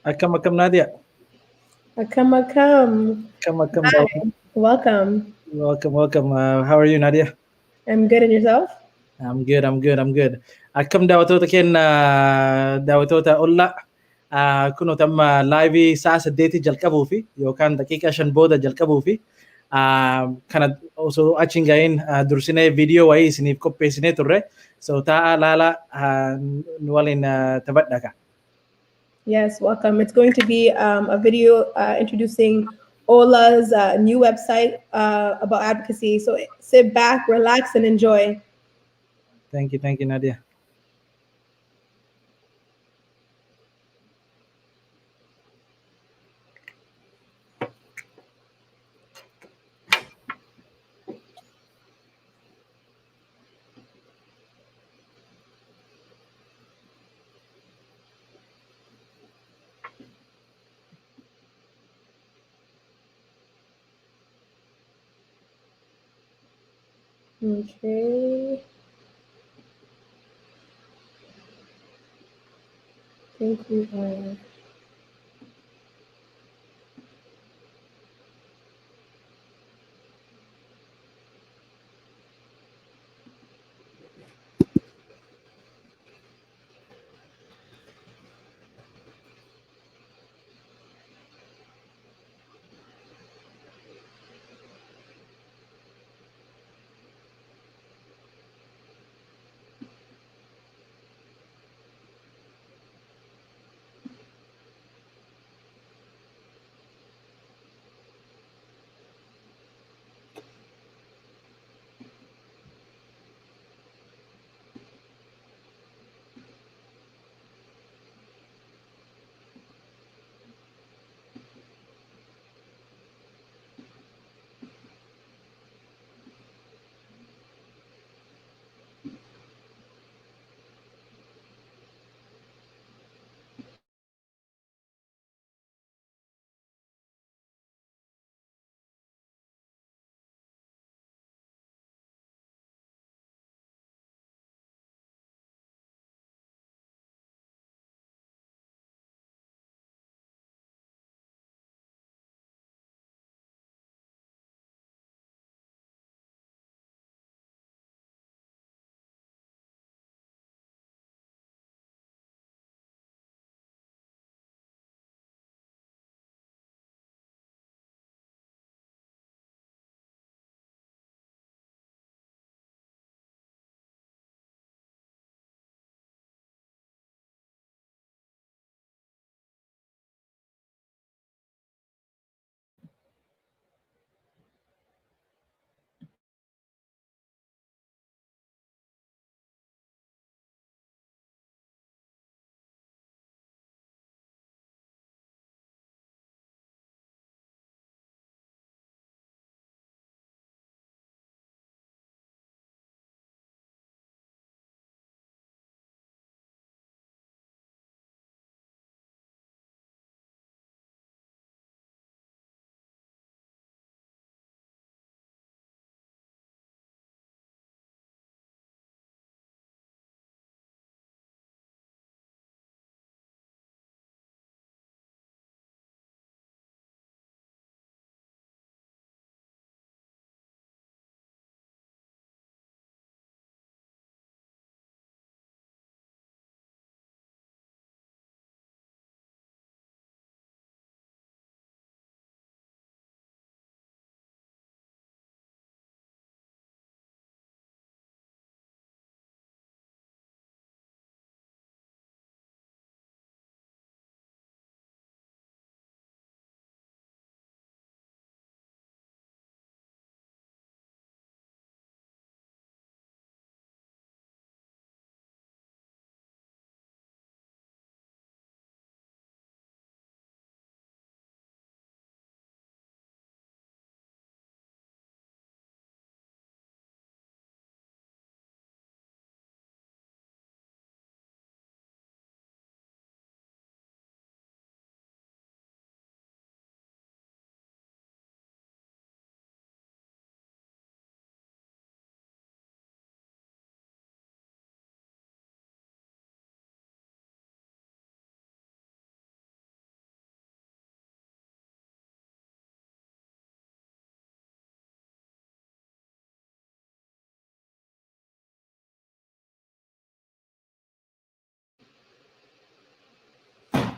Akam Nadia. Akam. Akam daw. Hi. Welcome. Welcome. How are you, Nadia? I'm good, and yourself? I'm good. Akam daawwattoota keenya daawwattoota Ollaa kunoo amma laayivii sa'a 8 jalqabuu fi yookaan daqiiqaa 5 booda jalqabuu fi kana osoo achi hin ga'iin dursinee viidiyoo wayii isiniif qopheessinee turre. So taa'aa laalaa nu waliin taphadhaa. Yes, welcome. It's going to be a video introducing Ollaa's new website about advocacy. So sit back, relax, and enjoy. Thank you, Nadia. Okay. I think we are.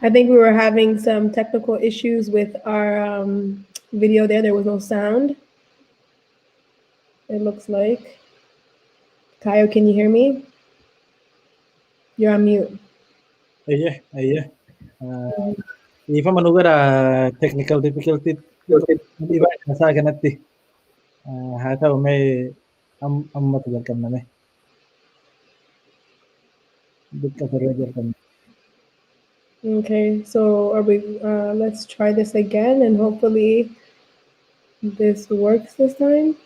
I think we were having some technical issues with our video there. There was no sound. It looks like. Kayo, can you hear me? You're on mute. Iya. Ifa manugara technical difficulty iba sa kanatti. Hata may amma tugalkan na may. Dukka farajal. Okay, so are we? Let's try this again, and hopefully this works this time.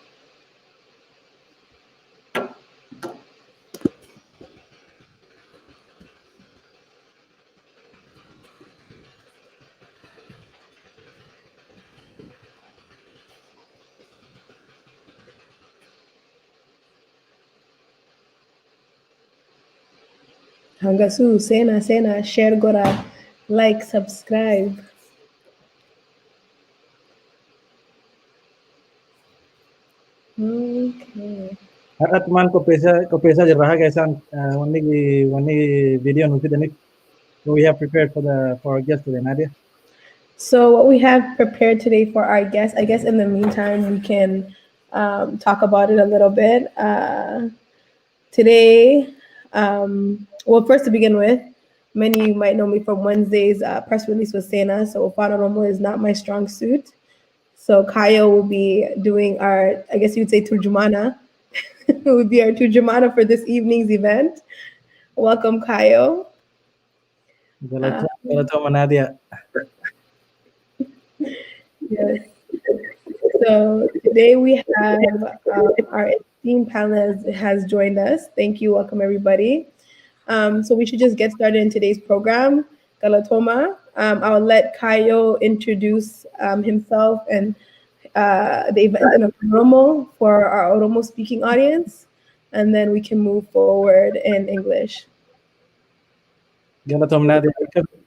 Hangasu, Sena, share gora, like, subscribe. Okay. At man ko pesa jirra kaisan wani video nuti danit. We have prepared for our guest today, Nadia. So what we have prepared today for our guest, I guess in the meantime we can talk about it a little bit. Today, well, first to begin with, many of you might know me from Wednesday's press release with Sena. So Oromo is not my strong suit. So Kayo will be doing our, I guess you would say Turjumana. It would be our Turjumana for this evening's event. Welcome, Kayo. Galatoma Nadia. Yes. So today we have our esteemed panelist has joined us. Thank you. Welcome, everybody. So we should just get started in today's program. Galatoma. I'll let Kayo introduce himself and the event in Oromo for our Oromo speaking audience, and then we can move forward in English. Galatom Nadia.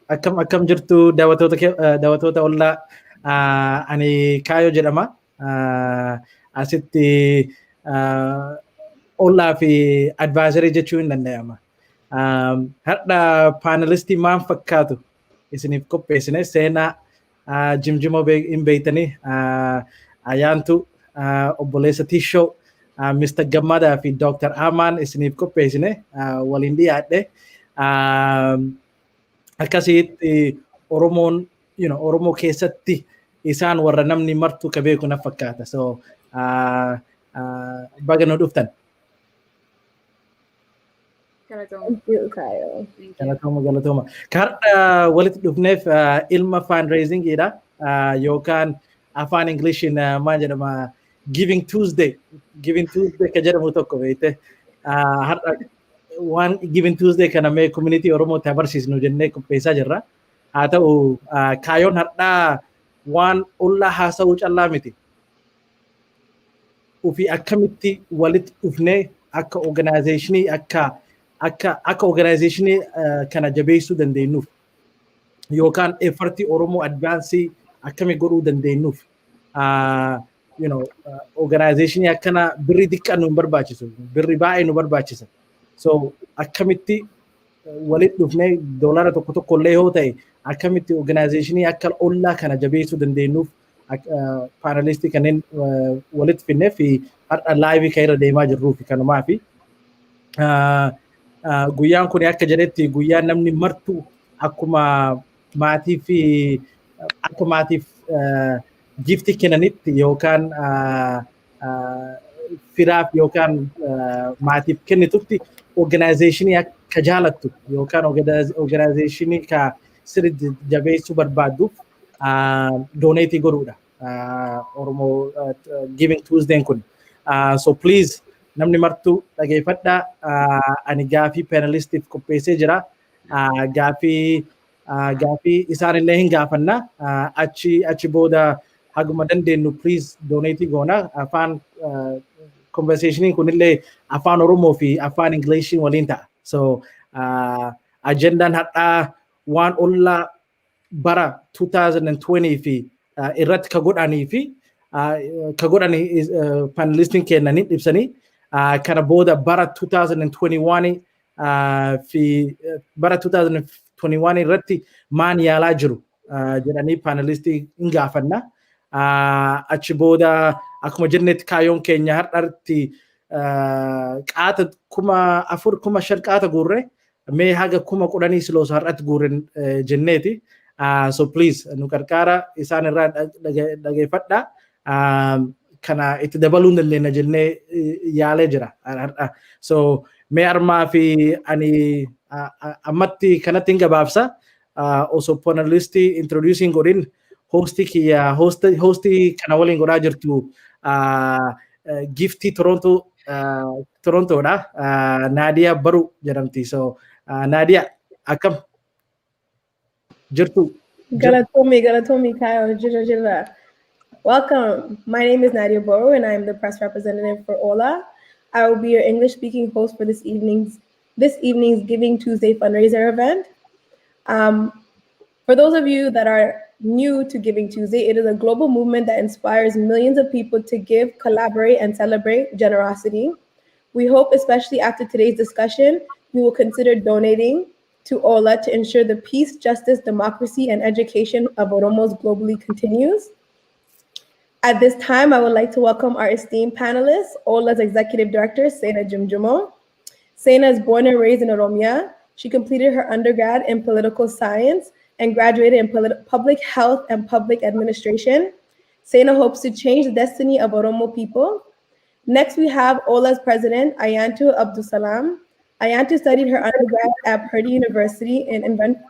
Akkam jirtu daawwattoota Ollaa. Ani Kayo jedhama. Asitti Ollaa fi advisory jechuu hin danda'ama. Har'a panelistii maal fakkaatu isiniif qopheessine seenaa jimjimoo hin beektanii Ayaantu obboleessa Tishoo Mr. Gammadaa fi Dr. Amaan isiniif qopheessine waliin dhiyaadhe. Akkasitti Oromoon Oromoo keessatti isaan warra namni martu ka beeku na fakkaata. So baga nu dhuftan. Galatoma. Har'a walitti dhufneef ilma fundraisingidha yookaan afaan Ingiliishiin maal jedhama Giving Tuesday ka jedhamu tokko beekte. Har'a waan Giving Tuesday kana mee community Oromootti agarsiisnu jennee qopheessaa jirra. Haa ta'u Kaayoon har'aa waan Ollaa haasa'uu callaa miti. Ofii akkamitti walitti dhufnee akka organizationii akka organizationii kana jabeessuu dandeenyuuf yookaan effortii Oromoo advaansii akkami godhuu dandeenyuuf organizationii akkana birri xiqqaan nu barbaachisu birri baay'ee nu barbaachisa. So akkamitti walitti dhufnee doolara tokko illee yoo ta'e akkamitti organizationii akka Ollaa kana jabeessuu dandeenyuuf panelistii kanneen walitti finnee fi har'a live kan irra deemaa jirruu fi kanumaa fi guyyaan kun akka jedhetti guyyaan namni martu akkuma maatii fi akka maatiif giftii kennanitti yookaan firaaf yookaan maatiif kennitutti organizationii akka jaalattu yookaan organizationii ka sirriitti jabeessuu barbaadduuf donate godhuudha. Oromo Giving Tuesday kun. So please namni martu dhageeffadha. Ani gaafii panelistiif qopheessee jira. Gaafii isaanillee hin gaafanna. Achi booda haguma dandeenyu please donate goona. Afaan conversationii kunillee afaan Oromoo fi afaan Ingiliishiin waliin ta'a. So ajendaan har'aa waan Ollaa bara 2020 fi irratti ka godhanii fi panelistiin kennanii ibsanii kana booda bara 2021 fi bara 2021 21 irratti maan yaalaa jiru jedhanii paanalistii hin gaafanna. Achi booda akkuma jennetti kaayyoon keenya har'atti qaata 4,000 qaata guurre mee haga 10,000 siloos har'atti guurren jenneeti. So please nu qarqaara isaan irraa dhageeffadha. Kana itti dabaluun dandeenya jennee yaalee jira har'a. So mee armaa fi ani ammatti kanatti hin gabaabsa. Osoo panelisti introducing godhin hostii kiyya hostii kana waliin godhaa jirtu giftii Torontoodha. Naadiyaa Baruu jedhamti. So Naadiyaa akkam jirtu? Galatomi Kyle, Jirra. Welcome. My name is Nadia Boro and I'm the press representative for Ollaa. I will be your English-speaking host for this evening's Giving Tuesday fundraiser event. For those of you that are new to Giving Tuesday, it is a global movement that inspires millions of people to give, collaborate, and celebrate generosity. We hope, especially after today's discussion, you will consider donating to Ollaa to ensure the peace, justice, democracy, and education of Oromos globally continues. At this time, I would like to welcome our esteemed panelists, Ollaa's Executive Director, Sena Jimjumo. Sena is born and raised in Oromia. She completed her undergrad in political science and graduated in public health and public administration. Sena hopes to change the destiny of Oromo people. Next, we have Ollaa's president, Ayantu Abdusalam. Ayantu studied her undergrad at Purdue University in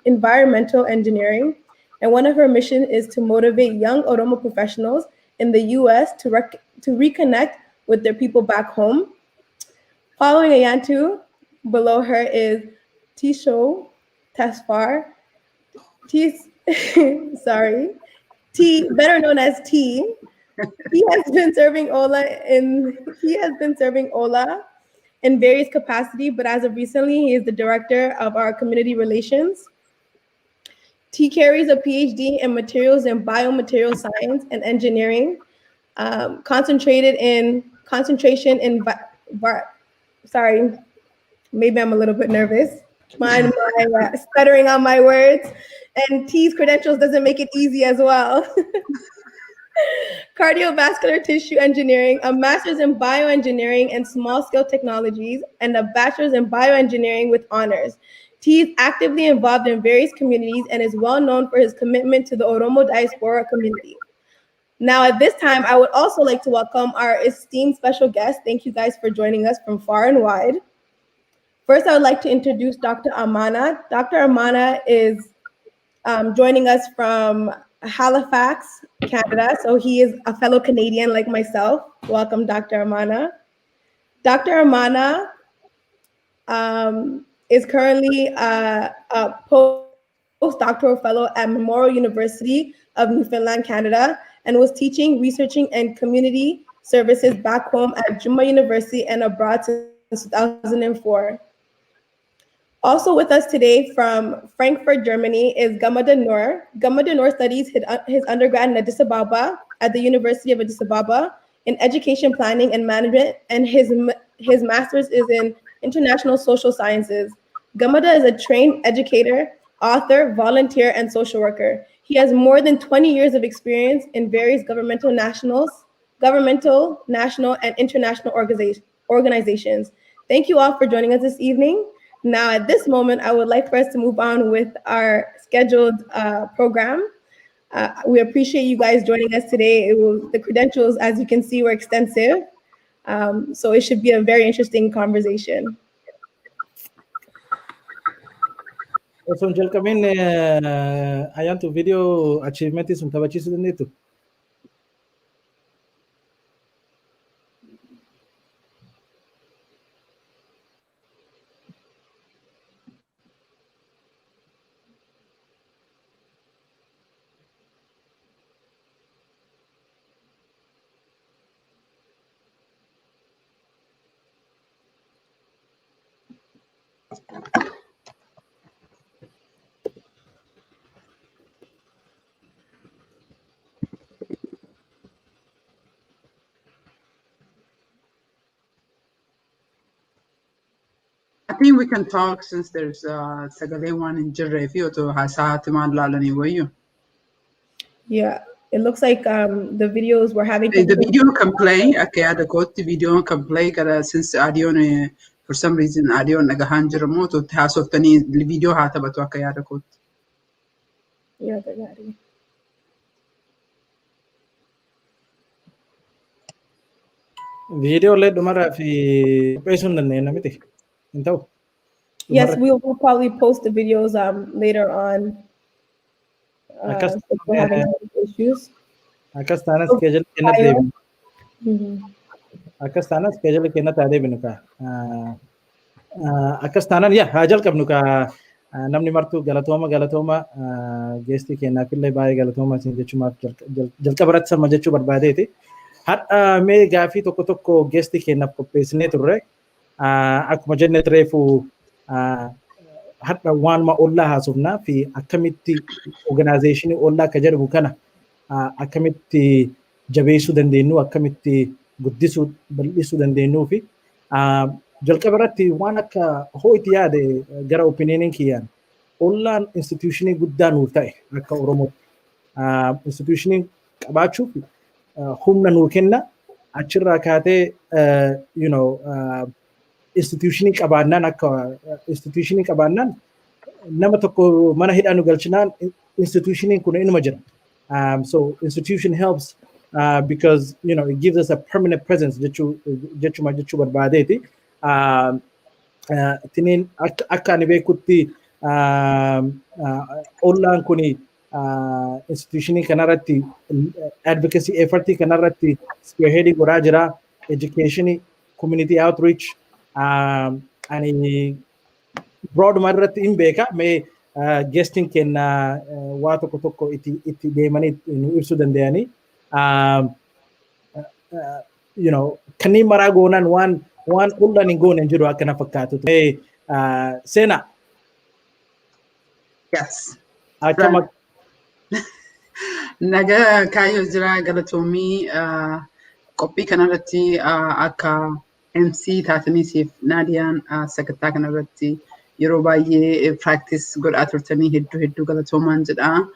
environmental engineering, and one of her missions is to motivate young Oromo professionals in the US to reconnect with their people back home. Following Ayantu, below her is Tisho Tasfar. Better known as T. He has been serving Ollaa in various capacity, but as of recently, he is the director of our community relations. T carries a PhD in materials and biomaterial science and engineering, concentration in sorry, maybe I'm a little bit nervous. Mind my stuttering on my words, and T's credentials doesn't make it easy as well. Cardiovascular tissue engineering, a master's in bioengineering and small-scale technologies, and a bachelor's in bioengineering with honors. T is actively involved in various communities and is well known for his commitment to the Oromo diaspora community. Now, at this time, I would also like to welcome our esteemed special guest. Thank you guys for joining us from far and wide. First, I would like to introduce Dr. Amana. Dr. Amana is joining us from Halifax, Canada. So he is a fellow Canadian like myself. Welcome, Dr. Amana. Dr. Amana is currently a postdoctoral fellow at Memorial University of Newfoundland, Canada, and was teaching, researching, and community services back home at Juma University and abroad since 2004. Also with us today from Frankfurt, Germany is Gamada Noor. Gamada Noor studies his undergrad in Addis Ababa at the University of Addis Ababa in education planning and management, and his master's is in international social sciences. Gamada is a trained educator, author, volunteer, and social worker. He has more than 20 years of experience in various governmental, national, and international organizations. Thank you all for joining us this evening. Now, at this moment, I would like for us to move on with our scheduled program. We appreciate you guys joining us today. The credentials, as you can see, were extensive. So it should be a very interesting conversation. Osoo hin jalqabin Ayantu video achievementii sun taphachiisuu dandeettu? I think we can talk since there's Sagale one in Jirrefi to Hasatiman Lalani, were you? Yeah, it looks like the videos were having The technical. video can play. Okay, the code the video can play. Since audio for some reason audio nagahan jiramo to has of the video hata batu okay the code. Yeah, they got it. Video le dumara fi pesun danne namiti. Intau. Yes, we'll probably post the videos later on. Akas If we're having issues. akas tana So, schedule kena fire. devi. Mhm. Akas tana schedule kena tade binuka. Akas tanan ya hajal kabnuka namni martu galatoma gesti kena pille baay galatoma sin jechuma jalka barat sama jechu barbade ti. Har me gafi tokko gesti kena kopesne turre akkuma jenne trefu hadda waan ma Ollaa haasofna fi akkamitti organizationii Ollaa akka jedhamu kana akkamitti jabeessuu dandeenyu akkamitti guddisuu bal'isuu dandeenyuu fi jalqaba irratti waan akka ho'itti yaade gara opinioniin kiyyaan Ollaan institutionii guddaa nuuf ta'e akka Oromootti. Institutionii qabaachuuf humna nuu kenna achirraa kaatee institutionii qabaannaan akka institutionii qabaannaan nama tokko mana hidhaa nu galchinaan institutioniin kun inuma jira. So institution helps because it gives us a permanent presence jechuu barbaadeeti. Tiniin akka ani beekutti Ollaan kuni institutionii kanarratti advocacy effortii kanarratti spearheading godhaa jira. Education, community outreach, ani broaduma irratti hin beeka mee guesting kenna waa tokko itti deemanii nu ibsuu danda'anii kanneen maraa goonaan waan Ollaan hin goone hin jiru akka na fakkaatu. Seenaa. Yes. Akkama. Naga kaayyoo jira galatoomii qophii kanarratti akka MC taataniitiif Naadiyaan sagantaa kanarratti yeroo baay'ee practice godhaa turtanii hedduu galatoomaan jedha.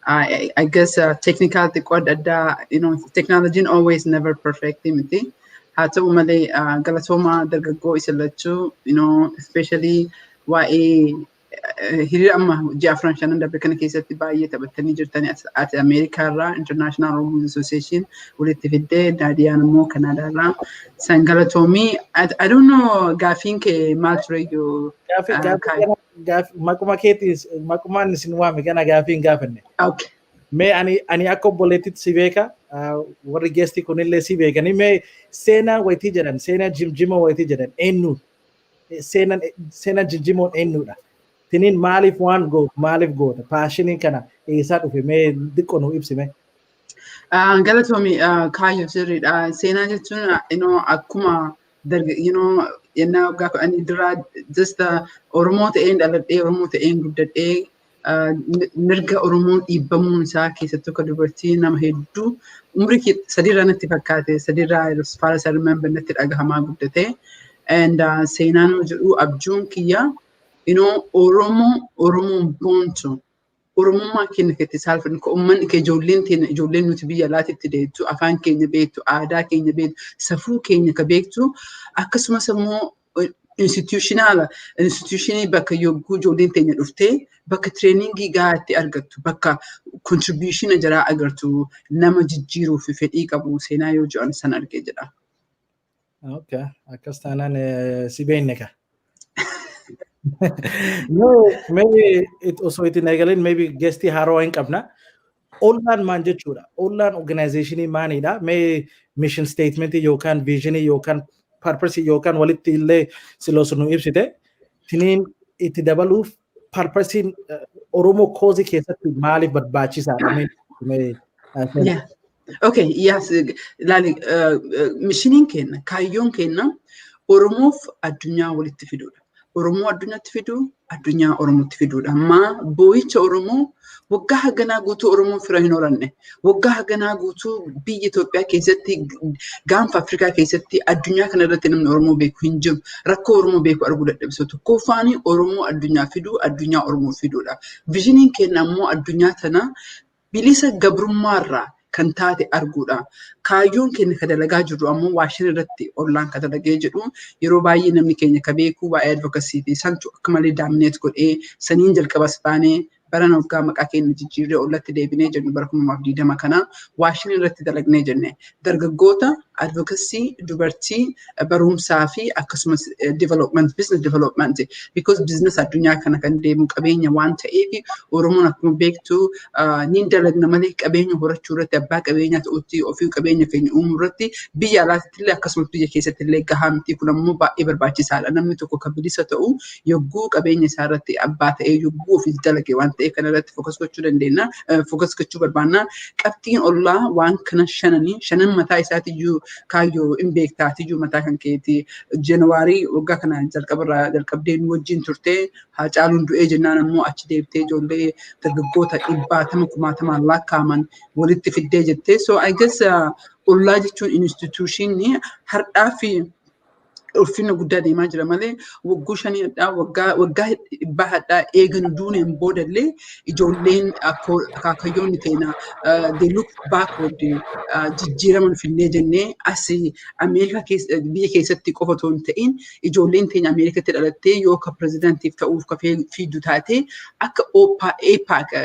I guess technical xiqqoo adda addaa, technology always never perfect miti. Haa ta'u malee galatoomaa dargaggoo isin lachuu, especially waa'ee hiriira amma ji'a afran shanan darbe kana keessatti baay'ee taphattanii jirtanii ati Ameerikaarraa International Oromo Association walitti fiddee Naadiyaan immoo Kanaadaarraa san galatoomii. I don't know gaafiin kee maal ture iyyuu. Maquma keetis maqumaan isin waame kana gaafiin gaafanne. Okay. Mee ani akka obboleettitti si beeka warri geestii kunillee si beekanii mee seenaa wayitii jedhan seenaa jimjimoo wayitii jedhan eenyu seenaa jimjimoon eenyudha. Tiniin maaliif waan gootu maaliif goota paashinii kana eessaa dhufe mee xiqqoo nu ibsime. Galatoomi kaayyoo sirriidha. Seenaa jechuun akkuma yennaa gaafa ani duraa just Oromoo ta'een dhaladhee Oromoo ta'een guddadhee mirga Oromoon dhiibbamuun isaa keessattuu akka dubartii nama hedduu umrii sadiirraa natti fakkaate sadiirraa as far as I remember natti dhagahamaa guddate. And seenaan jedhu abjuun kiyya Oromoon boontu Oromummaa keenya keessatti saalfannu uummanni kee ijoolleen nuti biyya alaatitti deettu afaan keenya beektu aadaa keenya beektu safuu keenya ka beektu akkasumas immoo institutionii bakka yogguu ijoolleen teenya dhuftee bakka tireeningii gahaa itti argattu bakka contribution jaraa agartu nama jijjiiruu fi fedhii qabu seenaa yoo jedhan san argee jedha. Okay, akkas taanaan si beekne ka. No, maybe osoo itti eegaleen maybe guestii haroo hin qabna. Ollaan maal jechuudha? Ollaan organizationii maalidha? Mee mission statement yookaan visionii yookaan purpose yookaan walitti illee siloos nu ibsite. Tiniin itti dabaluuf purposeen Oromoo koozii keessatti maaliif barbaachisaadha? Yeah. Okay, yes. Mishiniin keenya, kaayyoon keenya Oromoof addunyaa walitti fiduudha. Oromoo addunyaatti fiduu, addunyaa Oromootti fiduudha. Amma boo'icha Oromoo waggaa haganaa guutuu Oromoon fira hin oranne. Waggaa haganaa guutuu biyya Itoophiyaa keessatti, gaanfa Afrikaa keessatti, addunyaa kana irratti namni Oromoo beeku hin jiru. Rakkoo Oromoo beeku arguu dadhabsiisu. Tokkoffaan Oromoo addunyaa fiduu, addunyaa Oromoo fiduudha. Vizhiniin keenya immoo addunyaa tana bilisa gabrummaarraa kan taate arguudha. Kaayyoon keenya ka dalagaa jirru ammoo waashin irratti ollaan ka dalagee jedhu yeroo baay'ee namni keenya ka beeku waa'ee advokasiiti. Santu akka malee daamineet godhee saniin jalqabas baanee baran waggaa maqaa keenya jijjiirree ollatti deebinee jennu bara 2020 kana waashin irratti dalagnee jenne. Dargaggoota advokasii, dubartii, barumsaa fi akkasumas development, business development. Because business addunyaa kana kan deemu qabeenya waan ta'eef Oromoon akkuma beektu niin dalagna malee qabeenya horachuu irratti abbaa qabeenyaa ta'utti ofii qabeenya keenya uumuu irratti biyya alaatti illee akkasumas biyya keessatti illee gahaa miti. Kun ammoo baay'ee barbaachisaadha. Namni tokko kan bilisa ta'u yogguu qabeenya isaa irratti abbaa ta'ee yogguu ofii dalage waan ta'eef kana irratti fokas gochuu dandeenya. Fokas gochuu barbaanna. Qabxiin ollaa waan kana shanan mataa isaatiyyuu kaayyoo hin beektaatiyyuu mataa kan keeti. Janawaarii waggaa kana jalqabdee nu wajjin turtee Haacaaluun du'ee jennaan ammoo achi deebitee ijoollee dargaggoota 100,000 lakkaa'aman walitti fiddee jettee. So I guess ollaa jechuun instituushinii har'aa fi ulfina guddaa deemaa jira malee wagguu shaniidhaa waggaa dhibbaadhaa eegan duuneen boodallee ijoolleen akaakayyoonni teena they look backward jijjiiraman finnee jennee asii Ameerikaa biyya keessatti qofa otoo hin ta'in ijoolleen teenya Ameerikaatti dhalattee yoo ka pirezidaantiif ta'uuf ka fiiddu taate akka APAC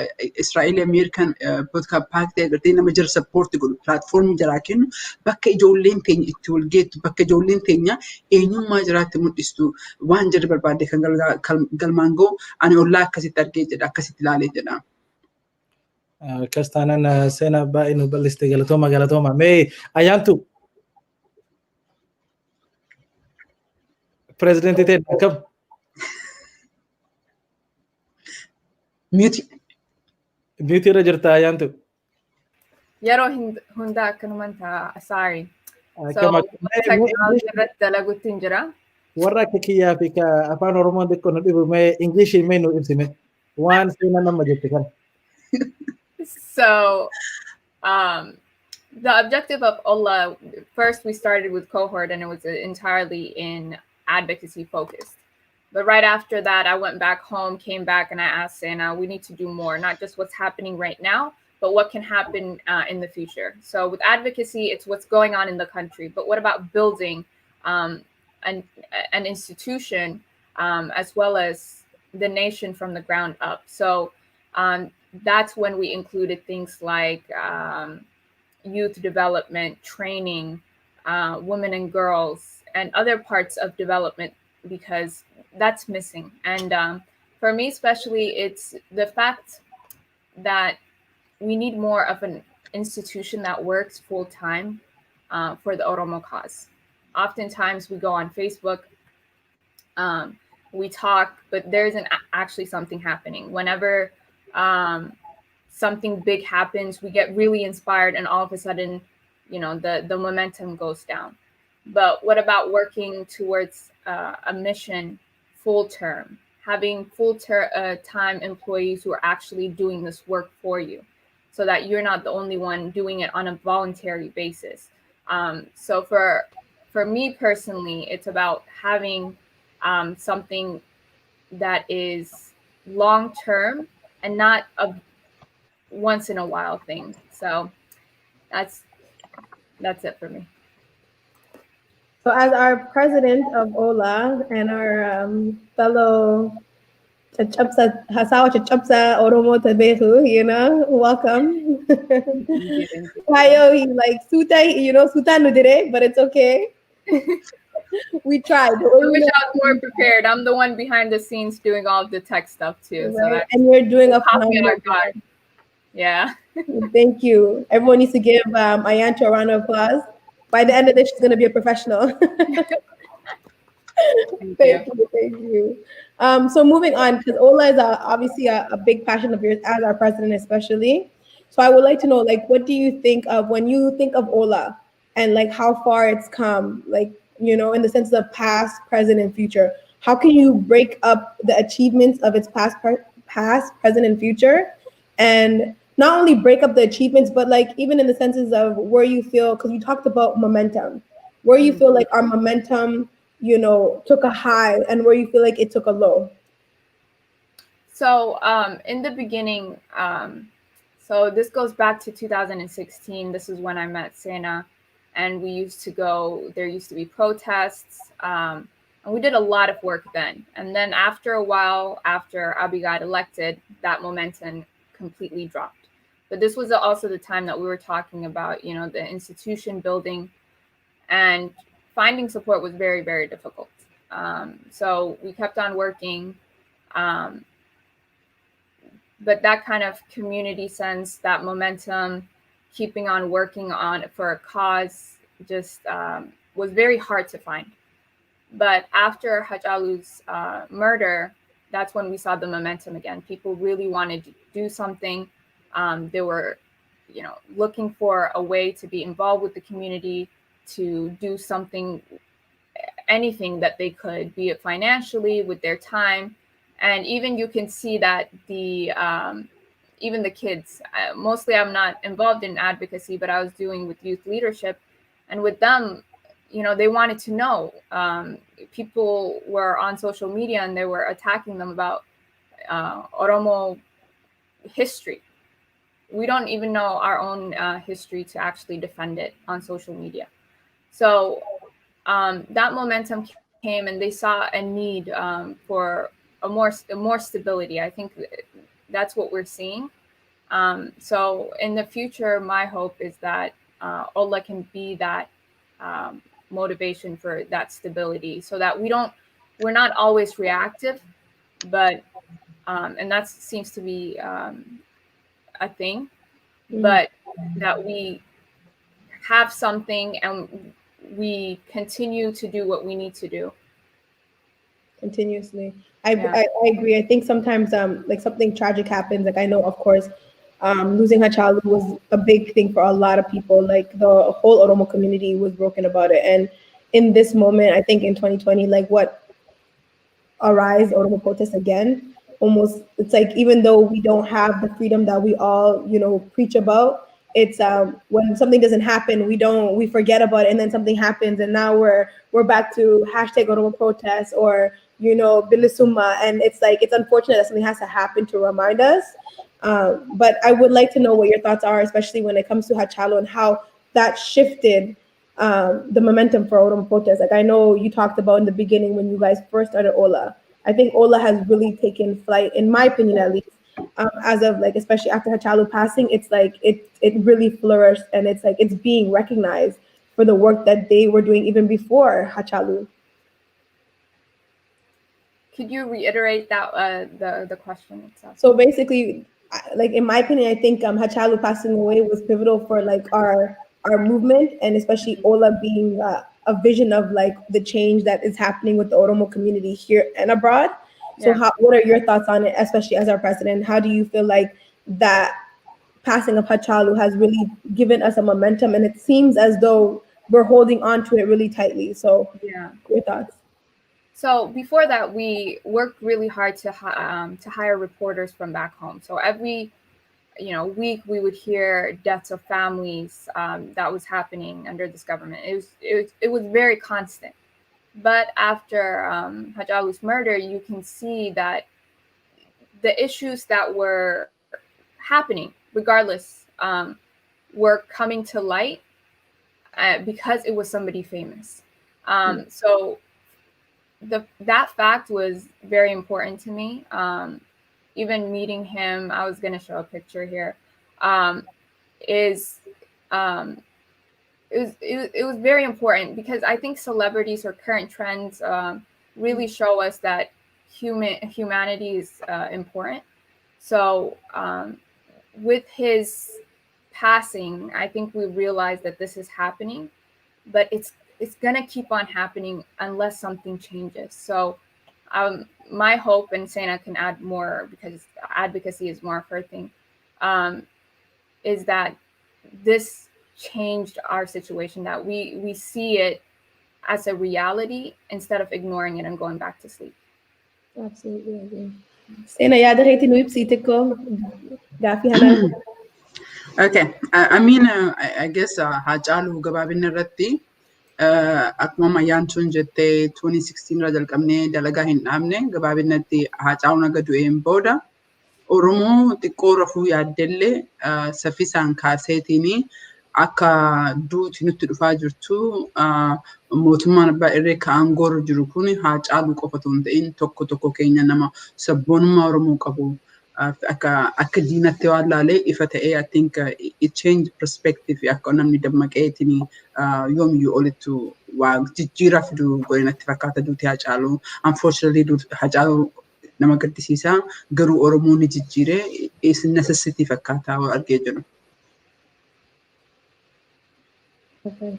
Israa'eel Ameerikan Podcast Paak ta'e agartee nama jara sappoorti godhu pilaatfoormii jaraa kennu bakka ijoolleen teenya itti wal geettu bakka ijoolleen teenya eenyummaa jiraatti mul'istu waan jarri barbaadde kan galmaan ga'u ani ollaa akkasitti argee jedha akkasitti ilaalee jedha. Kastaanan seenaa baay'ee nu bal'iste galatooma. Mee ayyaantu pirezidentii ta'e akkam? Miti irra jirta ayyaantu? Yeroo hundaa akkanuman ta'a. Sorry. So technology irratti dalaguutti hin jira. Warra akka kiyyaa fi afaan Oromoo xiqqoo nu dhibu mee Ingilishii mee nu ibsime waan seenaa nama jette kana. So the objective of Ollaa, first we started with cohort and it was entirely in advocacy focused. But right after that, I went back home, came back, and I asked Sana, we need to do more, not just what's happening right now, but what can happen in the future. So with advocacy, it's what's going on in the country. But what about building an institution as well as the nation from the ground up? So that's when we included things like youth development, training, women and girls, and other parts of development, because that's missing. And for me especially, it's the fact that we need more of an institution that works full time for the Oromo cause. Oftentimes we go on Facebook, we talk, but there isn't actually something happening. Whenever something big happens, we get really inspired, and all of a sudden, you know, the momentum goes down. But what about working towards a mission full term, having full time employees who are actually doing this work for you, so that you're not the only one doing it on a voluntary basis. So for me personally, it's about having something that is long term and not a once in a while thing. So that's it for me. So as our president of Ollaa and our fellow Chachapsa Oromo Tabehu, you know, welcome. Kayo, he like Suta, you know, Suta Nudire, but it's okay. We tried. I wish I was more prepared. I'm the one behind the scenes doing all of the tech stuff too. Right. So and you're doing a phenomenal job. Yeah. Thank you. Everyone needs to give Ayancha a round of applause. By the end of this, she's going to be a professional. Thank you. So moving on, because Ollaa is obviously a big passion of yours, as our president especially. So I would like to know, like, what do you think of when you think of Ollaa, and like how far it's come, like, you know, in the sense of past, present, and future? how can you break up the achievements of its past, present, and future, and not only break up the achievements, but like even in the senses of where you feel, because you talked about momentum, where you feel like our momentum, you know, took a high, and where you feel like it took a low. So in the beginning, so this goes back to 2016. This is when I met Sena, and we used to go, there used to be protests, and we did a lot of work then. And then after a while, after Abiy got elected, that momentum completely dropped. But this was also the time that we were talking about, you know, the institution building, and finding support was very, very difficult. So we kept on working. But that kind of community sense, that momentum, keeping on working on for a cause, just was very hard to find. But after Hachalu's murder, that's when we saw the momentum again. People really wanted to do something. They were, you know, looking for a way to be involved with the community, to do something, anything that they could, be it financially, with their time. And even you can see that the even the kids, mostly I'm not involved in advocacy, but I was doing with youth leadership, and with them, you know, they wanted to know. People were on social media and they were attacking them about Oromo history. We don't even know our own history to actually defend it on social media. So that momentum came, and they saw a need for a more stability. I think that's what we're seeing. So in the future, my hope is that Ollaa can be that motivation for that stability, so that we're not always reactive, but and that seems to be a thing, but that we have something and we continue to do what we need to do Continuously. I agree. I think sometimes like something tragic happens. Like I know, of course, losing her child was a big thing for a lot of people. Like the whole Oromo community was broken about it. And in this moment, I think in 2020, like what arise Oromo protests again, almost it's like even though we don't have the freedom that we all, you know, preach about, it's when something doesn't happen, we forget about it, and then something happens, and now we're back to hashtag Oromo protests, or you know, bilisuma, and it's like it's unfortunate that something has to happen to remind us. But I would like to know what your thoughts are, especially when it comes to Hachalo and how that shifted the momentum for Oromo protests. Like I know you talked about in the beginning when you guys first started Ollaa. I think Ollaa has really taken flight, in my opinion, at least. As of like, especially after Hachalu passing, it's like it really flourished, and it's like it's being recognized for the work that they were doing even before Hachalu. Could you reiterate that the question itself? So basically, like in my opinion, I think Hachalu passing away was pivotal for like our movement, and especially Ollaa being a vision of like the change that is happening with the Oromo community here and abroad. So what are your thoughts on it, especially as our president? How do you feel like that passing of Hachalu has really given us a momentum, and it seems as though we're holding on to it really tightly? So your thoughts? So before that, we worked really hard to hire reporters from back home. So every week we would hear deaths of families that was happening under this government. It was very constant. But after Hachalu's murder, you can see that the issues that were happening, regardless, were coming to light because it was somebody famous. So that fact was very important to me. Even meeting him, I was going to show a picture here. It was very important because I think celebrities or current trends really show us that humanity is important. So with his passing, I think we realized that this is happening, but it's gonna keep on happening unless something changes. So my hope, and Sena can add more because advocacy is more of her thing, is that this changed our situation, that we see it as a reality instead of ignoring it and going back to sleep. Absolutely agree. Sena yaada keetii nu ibsiite koo gaaffii kanaan. Okay, I mean, I guess Hacaaluu gabaabinni irratti akkuma mayyaan sun jettee 2016 irra jalqabnee dalagaa hin dhaabne gabaabinatti Hacaaluun aga du'een booda Oromoo xiqqoo rafuu yaaddellee saffisaan kaaseetiin akka duuti nutti dhufaa jirtu mootummaan abbaa irree ka'aangoorra jiru kun Hacaaluu qofa osoo hin ta'in tokko keenya nama sabboonummaa Oromoo qabu akka diinatti waan laalee ifa ta'ee I think it changed perspective akka namni dammaqeetiin yoomiyyuu olitti waa jijjiiraa fidu godhe natti fakkaata duuti Hacaaluu. Unfortunately Hacaaluu nama gaddisiisaa garuu Oromoon ni jijjiiree is necessity fakkaataa argee jiru. Okay.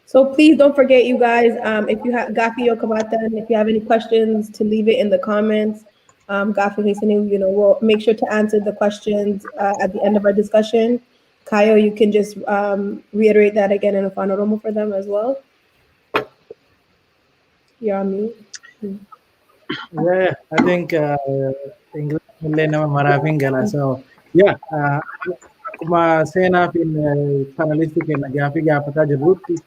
So please don't forget, you guys, if you have Gafi or Kamatan, if you have any questions, to leave it in the comments. Gafi listening, we'll make sure to answer the questions at the end of our discussion. Kayo, you can just reiterate that again in a final Oromo for them as well. You're on mute. Yeah, I think English Marafingala. So yeah, kuma sena fin panelistic and Gafi Gapata Jabuti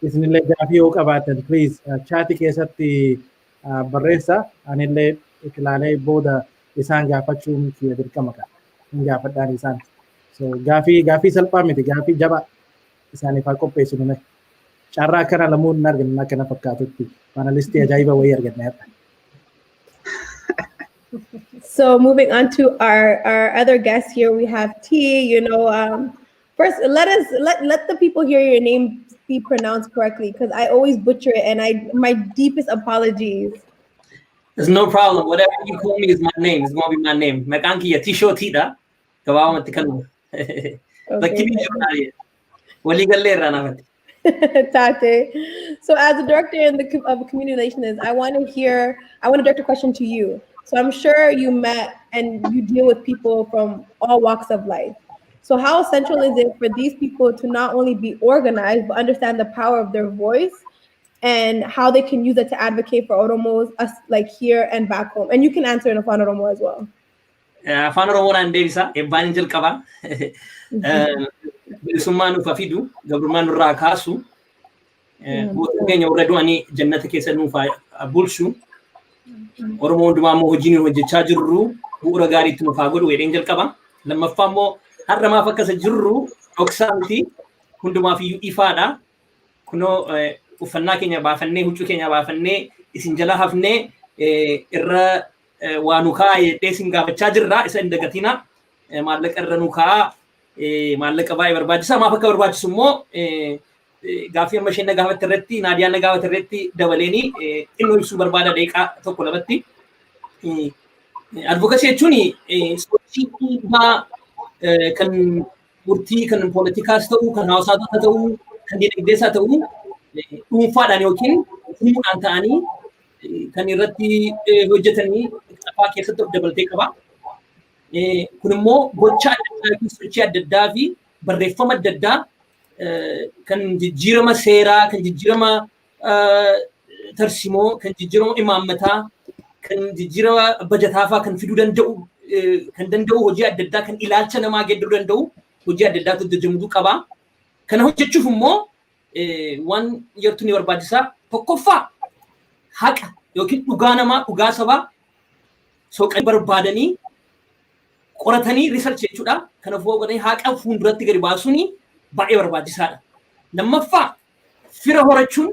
is in the Gafi Okabatan, please chat kesati Baresa and in the Iklane Boda Isan Gapachum Kia Kamaka Gapadan Isan. So Gafi Salpamiti, Gafi Java Isan if I copy Chara kana lamun nargan na kana pakatuti panelisti ajaiba way argan. So moving on to our other guests here, we have T. First let the people hear your name be pronounced correctly because I always butcher it, and my deepest apologies. There's no problem. Whatever you call me is my name. It's gonna be my name. Mekanki ya tisho tida. Kawawa matikanu. Lakini jumari. Wali galera na mati. Tate. So as a director of community relations, I want to direct a question to you. So I'm sure you met and you deal with people from all walks of life. So how essential is it for these people to not only be organized, but understand the power of their voice and how they can use it to advocate for Oromos, us like here and back home? And you can answer in a Afan Oromo as well. Afan Oromo and Davisa, Eban Kaba. Sumanu Fafidu, Gabrumanu Rakasu, Kenya Redwani, Janata Nufa, Bulshu, Oromo Dumamo Hojini, Chajuru, Uragari to Fago, with Angel Kaba, Lamafamo, Haramafaka Juru, Oxanti, Kundumafi Ifada, Kuno Ufanakenya Bafane, Huchukenya Bafane, Isinjala Havne, Irra Wanukai, Tessinga Chajra, is in the Gatina, Malaka Ranuka. Malaka by Barbadisa, Mapaka Barbadisumo, Gafi machine Gavateretti, Nadia Gavateretti, Davaleni, Inu Subarbada Deka, Tokolabati, Advocacy Chuni, Sochi, can Urti, can Politica Sto, can House Atau, can Desatu, Umfad and Yokin, Antani, can Irati Hojetani, Packet of Double Takeover. Kunimmoo gocha sochii adda addaa fi barreeffama adda addaa kan jijjiirama seeraa, kan jijjiirama tarsimoo, kan jijjiirama imaammataa, kan jijjiirama bajataafaa kan fiduu danda'u hojii adda addaa kan ilaalcha namaa geeddaruu danda'u hojii adda addaatu hojjetamuu qaba. Kana hojjechuuf immoo waan yeroo ni barbaachisaa tokkoffaa haqa yookiin dhugaa namaa, dhugaa sabaa soqanii barbaadanii qoratanii research jechuudha. Kanaafuu godhanii haqa fuulduratti gadi baasuuni baay'ee barbaachisaadha. Lammaffaa fira horachuun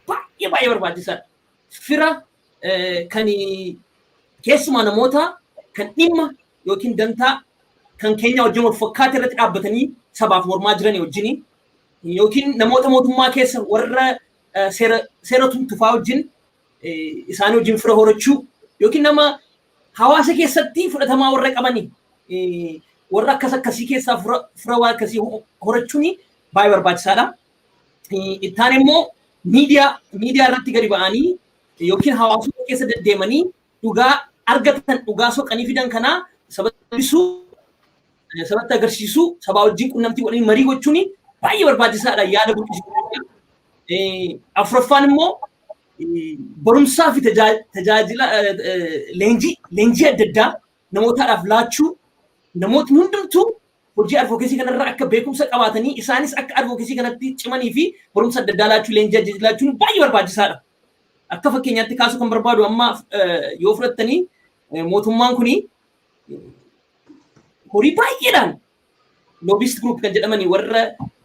baay'ee barbaachisaadha. Fira kan keessumaa namoota kan dhimma yookiin dantaa kan keenya wajjin wal fakkaate irratti dhaabbatanii sabaaf mormaa jiran wajjin yookiin namoota mootummaa keessa warra seera tumtufaa wajjin isaanii wajjin fira horachuu yookiin nama hawaasa keessatti fudhatamaa warra qabanii warra akkasii keessaa fira waa akkasii horachuun baay'ee barbaachisaadha. Ittaan immoo miidiyaa irratti gadi ba'anii yookiin hawaasummaa keessa deddeemanii dhugaa argatan, dhugaa soqanii fidan kanaa sabatti agarsiisuu, sabaa wajjin quunnamtii waliin marii gochuun baay'ee barbaachisaadha yaada buqqisuu. Afuraffaan immoo barumsaa fi tajaajila leenjii adda addaa namootaadhaaf laachuu namootni hundumtuu hojii advokeesii kanarraa akka beekumsa qabaatanii isaanis akka advokeesii kanatti cimanii fi barumsa adda addaa laachuu leenjii adda addaa laachuun baay'ee barbaachisaadha. Akka fakkeenyaatti kaasuu kan barbaadu amma yoo fudhattanii mootummaan kuni horii baay'eedhaan loobist group kan jedhamanii warra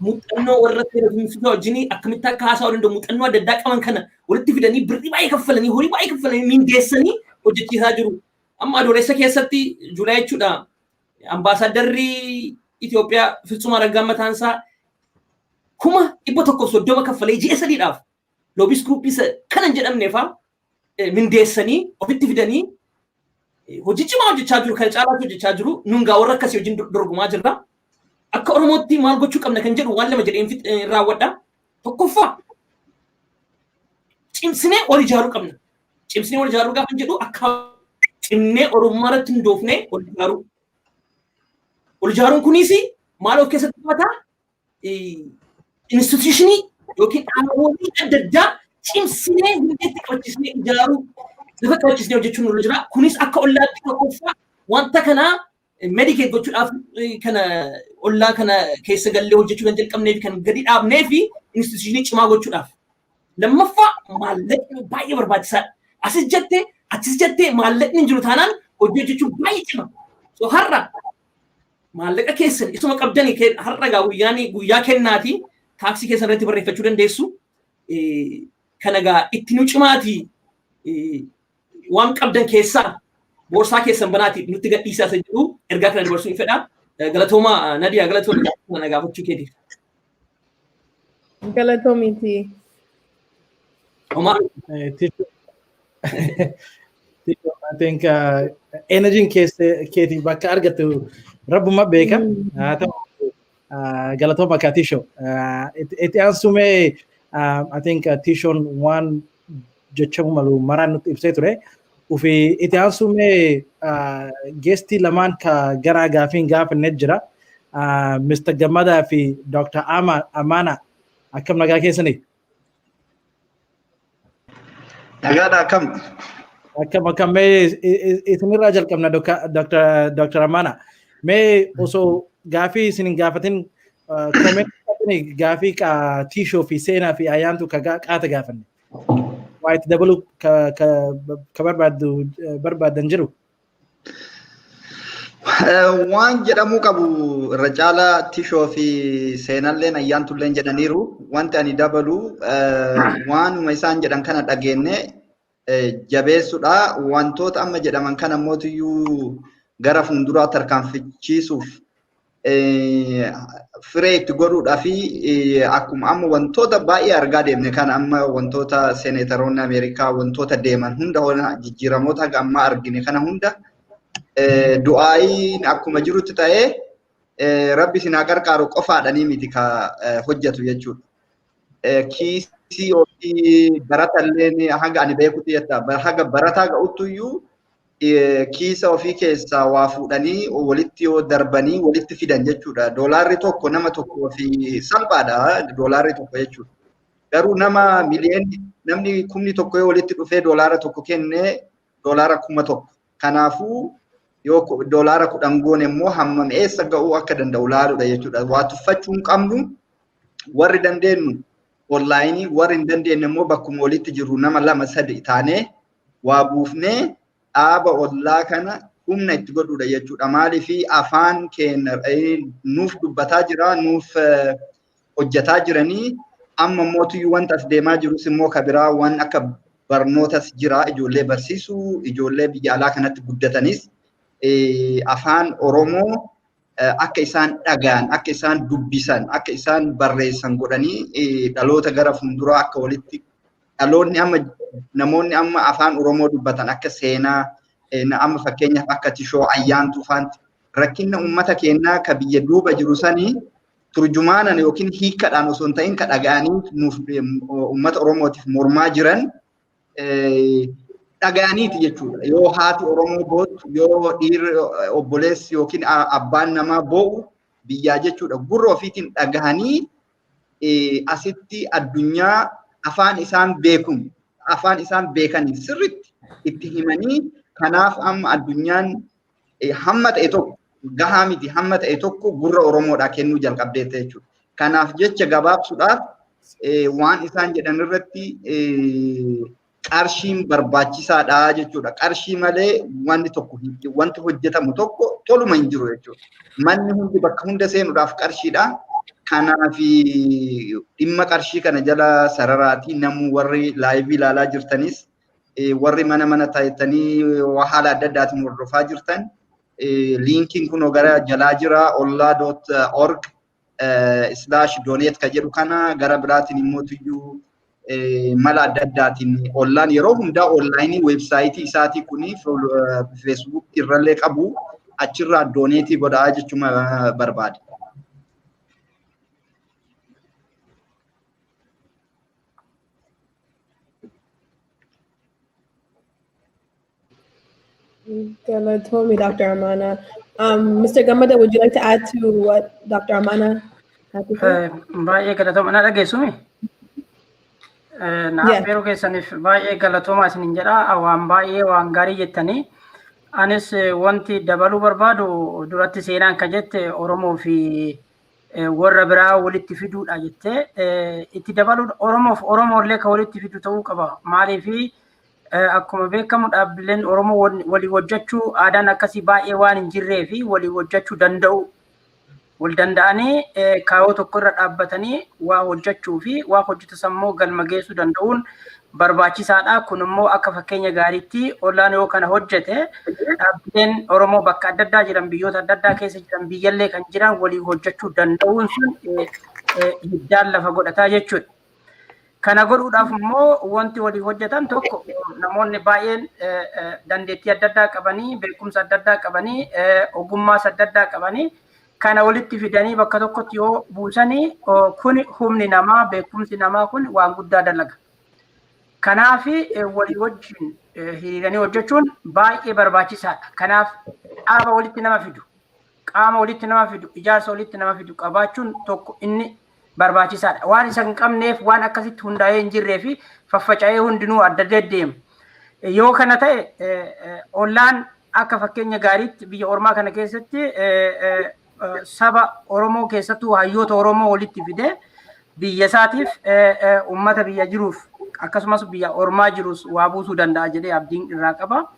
muuxannoo warra televiziyoonii wajjin akkamitti akka haasa'uu danda'u muuxannoo adda addaa qaban kana walitti fidanii birrii baay'ee kaffalanii horii baay'ee kaffalanii mindeessanii hojjechiisaa jiru. Amma adoolessa keessatti Juulaa jechuudha ambaasaaddarri Itoophiyaa Fitsum Araggaan mataan isaa 130 kaffalee ji'a sadiidhaaf loobist group kanan jedhamneefaa mindeessanii ofitti fidanii hojii cimaa hojjechaa jiru kan caalaatti hojjechaa jiru nungaa warra akkasii wajjin dorgomaa jirra. Akka Oromootti maal gochuu qabna kan jedhu waan lama jedheen raawwadha. Tokkoffaa cimsinee ol ijaaruu qabna. Cimsinee ol ijaaruu gaafa jedhu akka cimnee Oromummaa irratti hundoofnee ol ijaaruu. Ol ijaaruun kunis maal of keessatti qabata? Instituushinii yookiin dhaabbata adda addaa cimsinee hundeetti qabachiisnee ijaaruu lafa qabachiisnee hojjechuun ol jira. Kunis akka ollaatti tokkoffaa wanta kanaa medikeet gochuudhaaf kana ollaa kana keessa gallee hojjechuu kan jalqabnee fi kan gadi dhaabnee fi instituushinii cimaa gochuudhaaf. Lammaffaa maallaqni baay'ee barbaachisaadha. Asis jettee achis jettee maallaqni jiru taanaan hojii hojjechuun baay'ee cima. So har'a maallaqa keessan isuma qabdanii har'a guyyaa kennaati taaksii keessan irratti barreeffachuu dandeessu. Kana gaa itti nu cimaati waan qabdan keessaa boorsaa keessan banaati nutti gadhiisaa isa jedhu ergaa kana dabarsuu fedha. Galatooma Nadiyaa galatooma kana gaafachuu keetiif. Galatoomiiti. Omar. I think energy keetii bakka argattu rabbuma beeka. Haa ta'u galatooma akka Tisho. Itti aansumee I think Tishoon waan jechamu malu maraan nutti ibsee ture. Ufi itti aansumee geestii lamaan ka garaa gaafiin gaafanne jira. Mr. Gammadaa fi Dr. Amana akkam nagaa keessanii? Nagaadha akkam? Akkam mee isinirraa jalqabna Dr. Amana. Mee osoo gaafii isin gaafatin koomenti gaafii ka Tishoo fi seenaa fi ayyaantu ka qaata gaafanne. Waa itti dabaluu ka barbaadan jiru. Waan jedhamuu qabu irra caalaa Tishoo fi seenalleen ayyaantulleen jedhaniiru. Wanti ani dabalu waanuma isaan jedhan kana dhageenye jabeessuudha. Wantoota amma jedhaman kana mootiyyuu gara fuulduraa tarkaanfachiisuuf firee itti godhuudhaa fi akkuma amma wantoota baay'ee argaa deemne kana amma wantoota seeneetaroonni Ameerikaa wantoota deeman hunda jijjiiramoota haga amma argine kana hunda du'aayiin akkuma jirutti ta'ee rabbi sinaa qarqaaru qofaadhanii miti ka hojjetu jechuudha. Kiisii ofii baratalleen haga ani beekutti jetta haga barataa ga'uttuyyuu kiisa ofii keessaa waa fuudhanii walitti yoo darbanii walitti fidan jechuudha. Doolaarri tokko nama tokko fi salphaadha doolaarri tokko jechuudha. Garuu nama namni 1,000 yoo walitti dhufee doolaara tokko kenne doolaara 1,000. Kanaafuu yoo doolaara 10 goone immoo hammam eessa ga'uu akka danda'u laaluudha jechuudha. Waa tuffachuu hin qabnu warri dandeenyu onlaayinii warri hin dandeenye immoo bakkuma walitti jiru nama 2-3 taanee waa buufnee dhaaba ollaa kana humna itti godhuudha jechuudha. Maaliif afaan keenya nuuf dubbataa jira nuuf hojjetaa jiranii amma mootiyyuu wanta as deemaa jirus immoo kabiraa waan akka barnootas jira ijoollee barsiisuu ijoollee biyya alaa kanatti guddatanis afaan Oromoo akka isaan dhagaan akka isaan dubbisan akka isaan barreessan godhanii dhaloota gara fuulduraa akka walitti dhaloonni amma namoonni amma afaan Oromoo dubbatan akka seenaa amma fakkeenyaaf akka Tishoo ayyaantuu faanti rakkina uummata keenyaa ka biyya duuba jiru sanii turjumaanan yookiin hiikkaadhaan osoo hin ta'in ka dhaga'anii nuuf uummata Oromootiif mormaa jiran dhaga'aniiti jechuudha. Yoo haati Oromoo bootu yoo dhiirri obboleessi yookiin abbaan namaa boo'u biyyaa jechuudha. Gurra ofiitiin dhaga'anii asitti addunyaa afaan isaan beekanii sirriitti itti himanii kanaaf amma addunyaan hamma ta'e tokko gahaa miti hamma ta'e tokko gurra Oromoodhaa kennuu jalqabdeetta jechuudha. Kanaaf jecha gabaabsuudhaaf waan isaan jedhan irratti qarshiin barbaachisaadha jechuudha. Qarshii malee wanti hojjetamu tokko toluma hin jiru jechuudha. Manni hundi bakka hunda seenuudhaaf qarshiidha. Kanaaf dhimma qarshii kana jala sararaati namni warri laayivii ilaalaa jirtanis warri mana taa'anii haala adda addaatiin hordofaa jirtan liinkiin kun gara jalaa jira ollaa.org/donate ka jedhu kana gara biraatiin immoo tuyyuu mala adda addaatiin ollaan yeroo hundaa onlaayinii weebsaayitii isaatii kuni feesbuuk irrallee qabu achirraa dooneetii godhaa jechuun barbaade. Galatomi, Dr. Amana. Mr. Gamada, would you like to add to what Dr. Amana had to say? Baay'ee galatooma na dhageessumi. Naaf yeroo keessaniif baay'ee galatooma isinin jedha. Waan baay'ee waan gaarii jettanii. Anis wanti dabaluu barbaadu duratti seenaan ka jette Oromoo fi warra biraa walitti fiduudha jettee itti dabaluudha Oromoof Oromoollee ka walitti fidu ta'uu qaba. Maaliif akkuma beekamu dhaabbileen Oromoo walii hojjechuu aadaan akkasii baay'ee waan hin jirree fi walii hojjechuu danda'u. Wal danda'anii kaayoo tokko irra dhaabbatanii waa hojjechuu fi waa hojjetas immoo galma geessuu danda'uun barbaachisaadha. Kun immoo akka fakkeenya gaariitti ollaan yoo kana hojjete dhaabbileen Oromoo bakka adda addaa jiran biyyoota adda addaa keessa jiran biyyallee kan jiran walii hojjechuu danda'uun sun hiddaan lafa godhataa jechuudha. Kana godhuudhaaf immoo wanti walii hojjetan tokko namoonni baay'een dandeettii adda addaa qabanii beekumsa adda addaa qabanii ogummaas adda addaa qabanii kana walitti fidanii bakka tokkotti yoo buusanii kun humni namaa beekumsi namaa kun waan guddaa dalaga. Kanaaf walii wajjin hiriiranii hojjechuun baay'ee barbaachisaadha. Kanaaf dhaaba walitti nama fidu, qaama walitti nama fidu, ijaarsa walitti nama fidu qabaachuun tokko inni barbaachisaadha. Waan isa hin qabneef waan akkasitti hundaa'ee hin jirree fi faffaca'ee hundinuu adda deddeema. Yoo kana ta'e ollaan akka fakkeenya gaariitti biyya ormaa kana keessatti saba Oromoo keessattuu hayyoota Oromoo walitti fidee biyya isaatiif uummata biyya jiruuf akkasumas biyya ormaa jirus waa buusuu danda'a jedhee abdiin irraa qaba.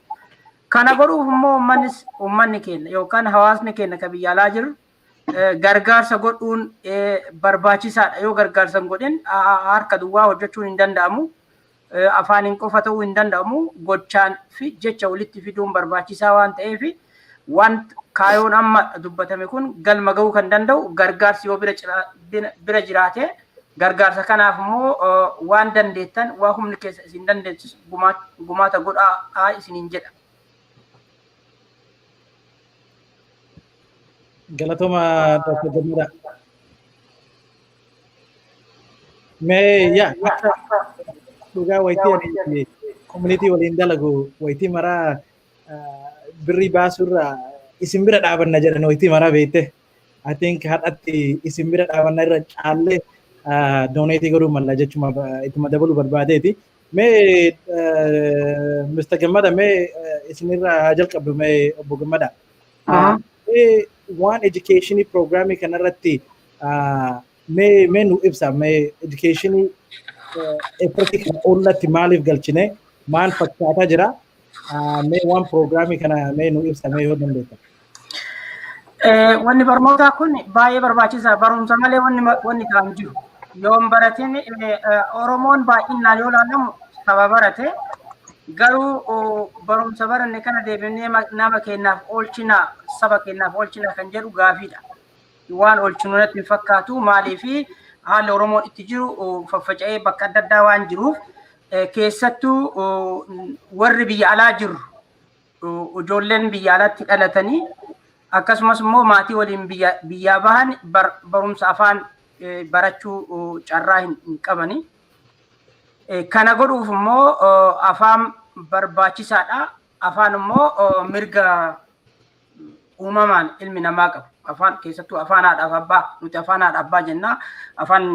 Kana godhuuf immoo uummanni keenya yookaan hawaasni keenya ka biyya alaa jiru gargaarsa godhuun barbaachisaadha. Yoo gargaarsa hin godhin harka duwwaa hojjechuun hin danda'amu. Afaaniin qofa ta'uu hin danda'amu. Gochaan fi jecha walitti fiduun barbaachisaa waan ta'eef waan kaayoon amma dubbatame kun galma ga'uu kan danda'u gargaarsi yoo bira jiraate gargaarsa kanaaf immoo waan dandeettan waa humni keessa isin dandeessu gumaata godhaa isiniin jedha. Galatoma Dr. Gamada. Ya dhugaa waytii community waliin dalagu waytii maraa birrii baasurraa isin bira dhaabanna jedhan waytii maraa beekte. I think hadhatti isin bira dhaabanna irra caallee donate godhuu malla jechuma ittuma dabaluu barbaadeeti. Mee Mr. Gamada mee isinirraa jalqabdu mee obbo Gamada. Waan educationii programmii kanarratti mee nu ibsa mee educationii effort kana ollatti maaliif galchine maal fakkaataa jira mee waan programmii kana mee nu ibsa mee yoo dandeetta. Wanni barnootaa kun baay'ee barbaachisaa barumsa malee wanni ta'an jiru. Yoo baratin Oromoon baay'inaan yoo ilaalamu saba barate garuu barumsa baranne kana deebinee nama keenyaaf oolchina saba keenyaaf oolchina kan jedhu gaafiidha. Waan oolchinu natti hin fakkaatu maaliif haalli Oromoon itti jiru faffaca'ee bakka adda addaa waan jiruuf keessattuu warri biyya alaa jiru ijoolleen biyya alaatti dhalatanii akkasumas immoo maatii waliin biyyaa bahan barumsa afaan barachuu carraa hin qabani. Kana godhuuf immoo afaan barbaachisaadha. Afaan immoo mirga uumamaan ilmi namaa qabu. afaan keessattuu afaan haadhaaf abbaa nuti afaan haadha abbaa jenna afaan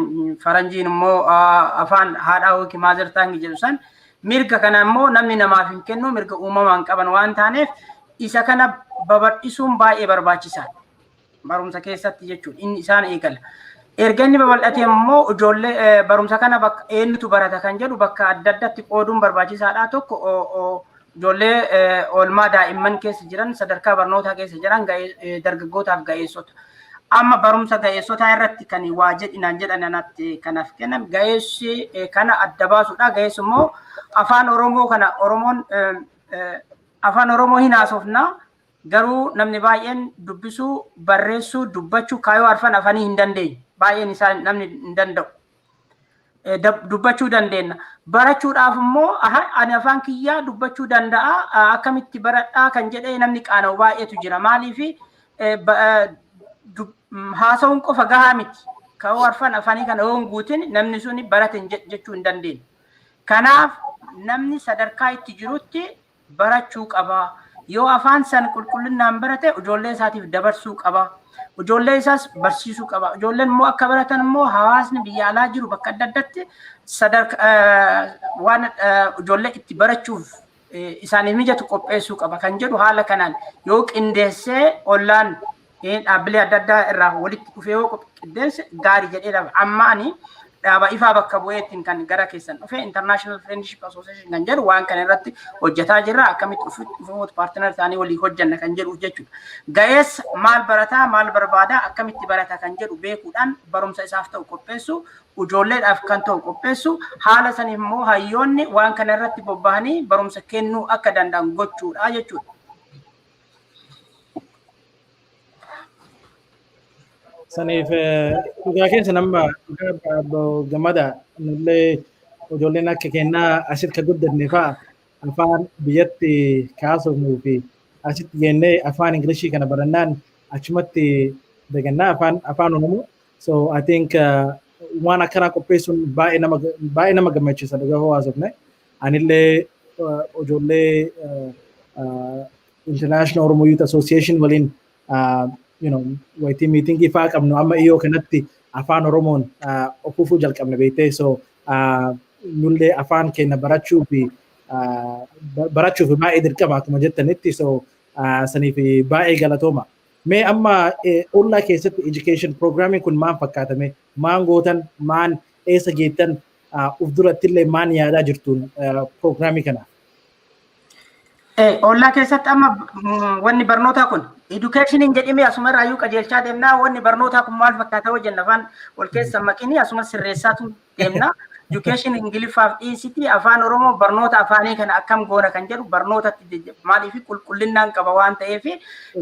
faranjiin immoo afaan haadhaa yookiin maazar taangi jedhu san mirga kana immoo namni namaaf hin kennu mirga uumamaan qaban waan taaneef isa kana babal'isuun baay'ee barbaachisaadha barumsa keessatti jechuudha inni isaan eegala. Erga inni babal'ate immoo ijoollee barumsa kana bakka eenyutu barata kan jedhu bakka adda addaatti qooduun barbaachisaadha. Tokko ijoollee oolmaa daa'imman keessa jiran sadarkaa barnootaa keessa jiran dargaggootaaf ga'eessota. Amma barumsa ga'eessotaa irratti kan waa jedhinaan jedhanatti kanaaf kennan ga'eessi kana adda baasuudha. Ga'eessi immoo afaan Oromoo kana Oromoon afaan Oromoo hin haasofna garuu namni baay'een dubbisuu barreessuu dubbachuu kaayoo arfan afanii hin dandeenye. Baay'een isaa namni hin danda'u. Dubbachuu dandeenya. Barachuudhaaf immoo ani afaan kiyyaa dubbachuu danda'a akkamitti baradhaa kan jedhee namni qaana'u baay'eetu jira. Maaliif haasawuun qofa gahaa miti. Kaayoo arfan afanii kana yoo hin guutin namni suni barate jechuu hin dandeenye. Kanaaf namni sadarkaa itti jirutti barachuu qaba. Yoo afaan san qulqullinaan barate ijoollee isaatiif dabarsuu qaba. Ijoollee isaas barsiisuu qaba. Ijoolleen immoo akka baratan immoo hawaasni biyya alaa jiru bakka adda addaatti waan ijoollee itti barachuuf isaaniif mijatu qopheessuu qaba kan jedhu haala kanaan yoo qindeessee ollaan dhaabbilee adda addaa irraa walitti dhufee yoo qindeesse gaarii jedhee dhaaba. Amma ani dhaaba ifaa bakka bu'eettiin kan gara keessan dhufe International Friendship Association kan jedhu waan kana irratti hojjetaa jirra akkamitti dhufuut paartiner isaanii walii hojjanna kan jedhu jechuudha. Ga'eessa maal barataa maal barbaadaa akkamitti barata kan jedhu beekuudhaan barumsa isaaf ta'u qopheessu ijoolleedhaaf kan ta'u qopheessu haala saniif immoo hayyoonni waan kana irratti bobba'anii barumsa kennuu akka danda'an gochuudha jechuudha. Saniif dhugaa keessa nama gammada nullee ijoolleen akka kennaa asitti ka guddanne fa'a afaan biyyatti kaasofnuu fi asitti geennee afaan Ingilishii kana barannaan achumatti dagannaa afaan Oromoo. So I think waan akkanaa qopheessuun baay'ee nama gammachiisa dhugaa hawaasofne. Anillee ijoollee International Oromo Youth Association waliin wayitii miitingii fa'aa qabnu amma iyoo kanatti afaan Oromoon ofuufuu jalqabne beektee so nullee afaan keenya barachuuf baay'ee dirqama akkuma jettanitti so saniif baay'ee galatooma. Mee amma Ollaa keessatti education programming kun maan fakkaatame maan gootan maan eessa geettan uf durattillee maan yaadaa jirtuun programming kana? Ollaa keessatti amma wanni barnootaa kun educationin jedhime asuma irraa iyyuu qajeelchaa deemnaa wanni barnootaa kun maal fakkaata hojjenna afaan wal keessa maqinii asuma sirreessaatu deemna. Education Ingiliffaaf dhiisiti afaan Oromoo barnoota afaanii kana akkam goona kan jedhu barnootatti maaliif qulqullinnaan qaba waan ta'eef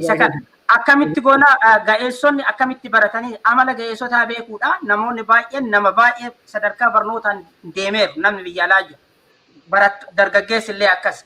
isa kana akkamitti goona ga'eessonni akkamitti baratanii amala ga'eessotaa beekuudha. Namoonni baay'een nama baay'ee sadarkaa barnootaan deemeeru namni biyya alaa jiru dargaggeessi illee akkas.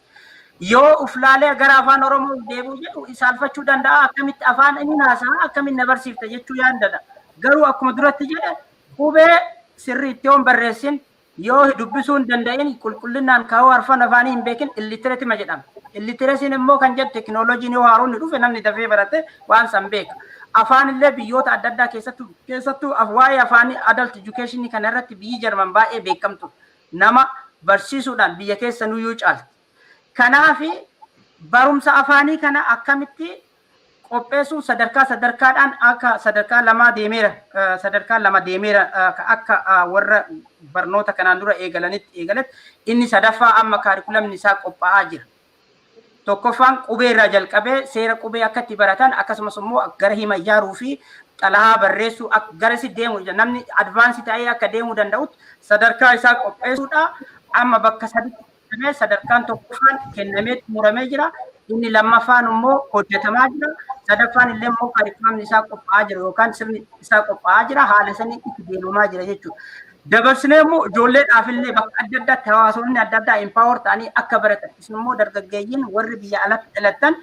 Yoo uflaalee gara afaan Oromoo deebi'u jedhu isaalfachuu danda'a akkamitti afaan inni haasaa akkamitti na barsiifta jechuu yaandadha. Garuu akkuma duratti jedhe qubee sirriitti yoo barreessin yoo dubbisuu hin danda'in qulqullinaan kaa'uu arfan afaanii hin beekin illitiratima jedhama. Illitiraasiin immoo kan jedhu tekinooloojiin yoo haaruun dhufe namni dafee barate waan san beeka. Afaan illee biyyoota adda addaa keessattuu waa'ee afaanii adult education kana irratti biyyi Jarman baay'ee beekamtu nama barsiisuudhaan biyya keessa nuyyuu caalti. Kanaaf barumsa afaanii kana akkamitti qopheessuun sadarkaadhaan akka sadarkaa lama deemeera akka warra barnoota kanaan dura eegaletti inni sadaffaa amma kaarikulamni isaa qophaa'aa jira. Tokkoffaan qubee irraa jalqabee seera qubee akka itti baratan akkasumas immoo gara hima ijaaruu fi xalayaa barreessuu gara si deemu namni advaansii ta'ee akka deemuu danda'utti sadarkaa isaa qopheessuudha. Amma bakka saditti sadarkaan tokkoffaan kennamee muramee jira. Inni lammaffaan immoo hojjetamaa jira. Sadaffaan illee immoo kaarikulamni isaa qophaa'aa jira yookaan sirni isaa qophaa'aa jira. Haala sanii itti deemamaa jira jechuudha. Dabarsinee immoo ijoolleedhaaf illee bakka adda addaatti hawaasonni adda addaa empower ta'anii akka baratan. Isin immoo dargaggeeyyiin warri biyya alatti dhalatan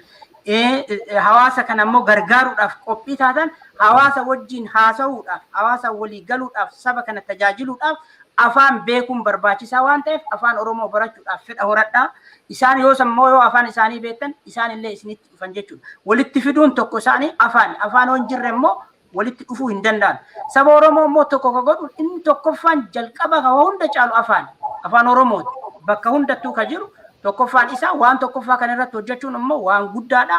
hawaasa kana immoo gargaaruudhaaf qophii taatan hawaasa wajjin haasa'uudhaaf hawaasa walii galuudhaaf saba kana tajaajiluudhaaf afaan beekuun barbaachisaa waan ta'eef afaan Oromoo barachuudhaaf fedha horadhaa. Isaan yoo sammoo yoo afaan isaanii beektan isaan illee isinitti dhufan jechuudha. Walitti fiduun tokko isaanii afaan hin jirre immoo walitti dhufuu hin danda'an. Saba Oromoo immoo tokko ka godhu inni tokkoffaan jalqaba ka hunda caalu afaan Oromooti. Bakka hundattuu ka jiru tokkoffaan isaa waan tokkoffaa kan irratti hojjechuun immoo waan guddaadha.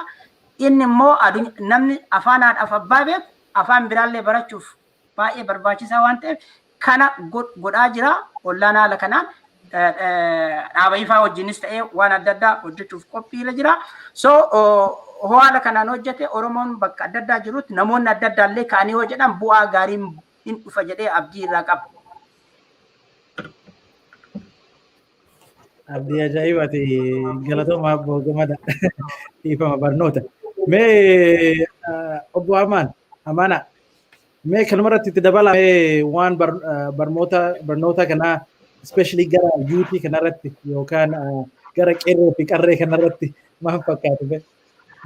Inni immoo namni afaanaadhaaf abbaa beeku afaan biraallee barachuuf baay'ee barbaachisaa waan ta'eef kana godhaa jira. Ollaan haala kanaan dhaaba ifaa wajjinis ta'ee waan adda addaa hojjechuuf qophiirra jira. So haala kanaan hojjete Oromoon bakka adda addaa jirutti namoonni adda addaa illee ka'anii yoo jedhan bu'aa gaariin hin dhufa jedhee abdii irraa qaba. Abdii ajaa'ibaati galatooma abbo gamada dhiifama barnoota. Mee obbo Amaana mee kanumarratti itti dabala mee waan barnoota kanaa especially gara yuutii kanarratti yookaan gara qeerroo fi qarree kanarratti maal fakkaatu mee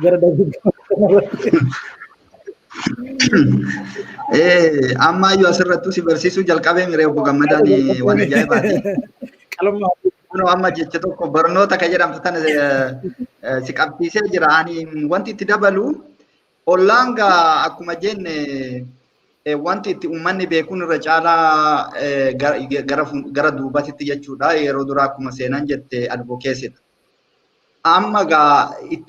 gara dargaggoota kanarratti. Ammayyuu asirrattuu si barsiisuu jalqabee miree obbo Gammadaan waan ajaa'ibaati. Qalummaa amma jecha tokko barnoota kan jedhamtu tan si qabsiisee jira. Ani wanti itti dabalu ollaan akkuma jenne wanti itti uummanni beekuun irra caalaa gara duubatitti jechuudha. Yeroo duraa akkuma seenan jette advokeesidha. Amma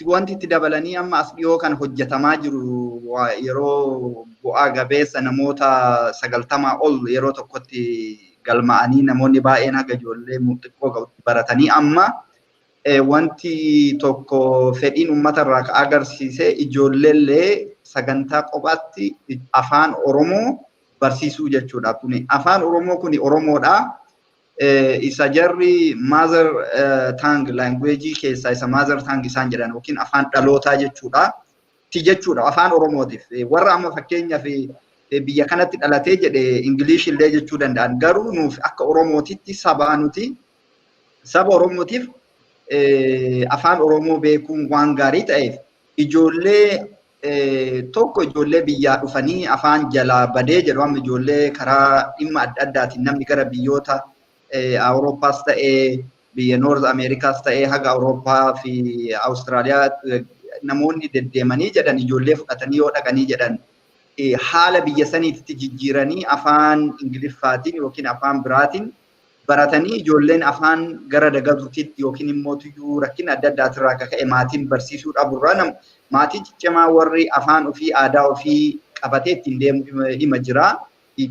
wanti itti dabalanii amma as dhiyoo kan hojjetamaa jiru yeroo bu'aa gabeessa namoota 90 ol yeroo tokkotti galma'anii namoonni baay'een haga ijoollee xiqqoo baratanii amma wanti tokko fedhiin uummata irraa agarsiise ijoolleellee sagantaa kophaatti afaan Oromoo barsiisuu jechuudha. Kuni afaan Oromoo kuni Oromoodha. Isa jarri mother tongue language keessaa isa mother tongue isaan jedhan yookiin afaan dhalootaa jechuudha. Jechuudha afaan Oromootiif warra amma fakkeenyaaf biyya kanatti dhalatee jedhe English illee jechuu danda'an garuu nuuf akka Oromootitti saba Oromootiif afaan Oromoo beekuun waan gaarii ta'eef ijoollee ijoollee biyyaa dhufanii afaan jalaa badee jedhu amma ijoollee karaa dhimma adda addaatiin namni gara biyyoota Awurooppaas ta'ee biyya Noorz Ameerikaas ta'ee haga Awurooppaa fi Awustiraaliyaa namoonni deddeemanii jedhan ijoollee fudhatanii yoo dhaqanii jedhan haala biyya saniitti jijjiiranii afaan Ingiliffaatiin yookiin afaan biraatiin baratanii ijoolleen afaan gara dagaduutitti yookiin immoo tuyyuu rakkina adda addaatirraa akka ka'e maatiin barsiisuu dhabuurraa maatii ciccimaa warri afaan ofii aadaa ofii qabatee ittiin deemu hima jira.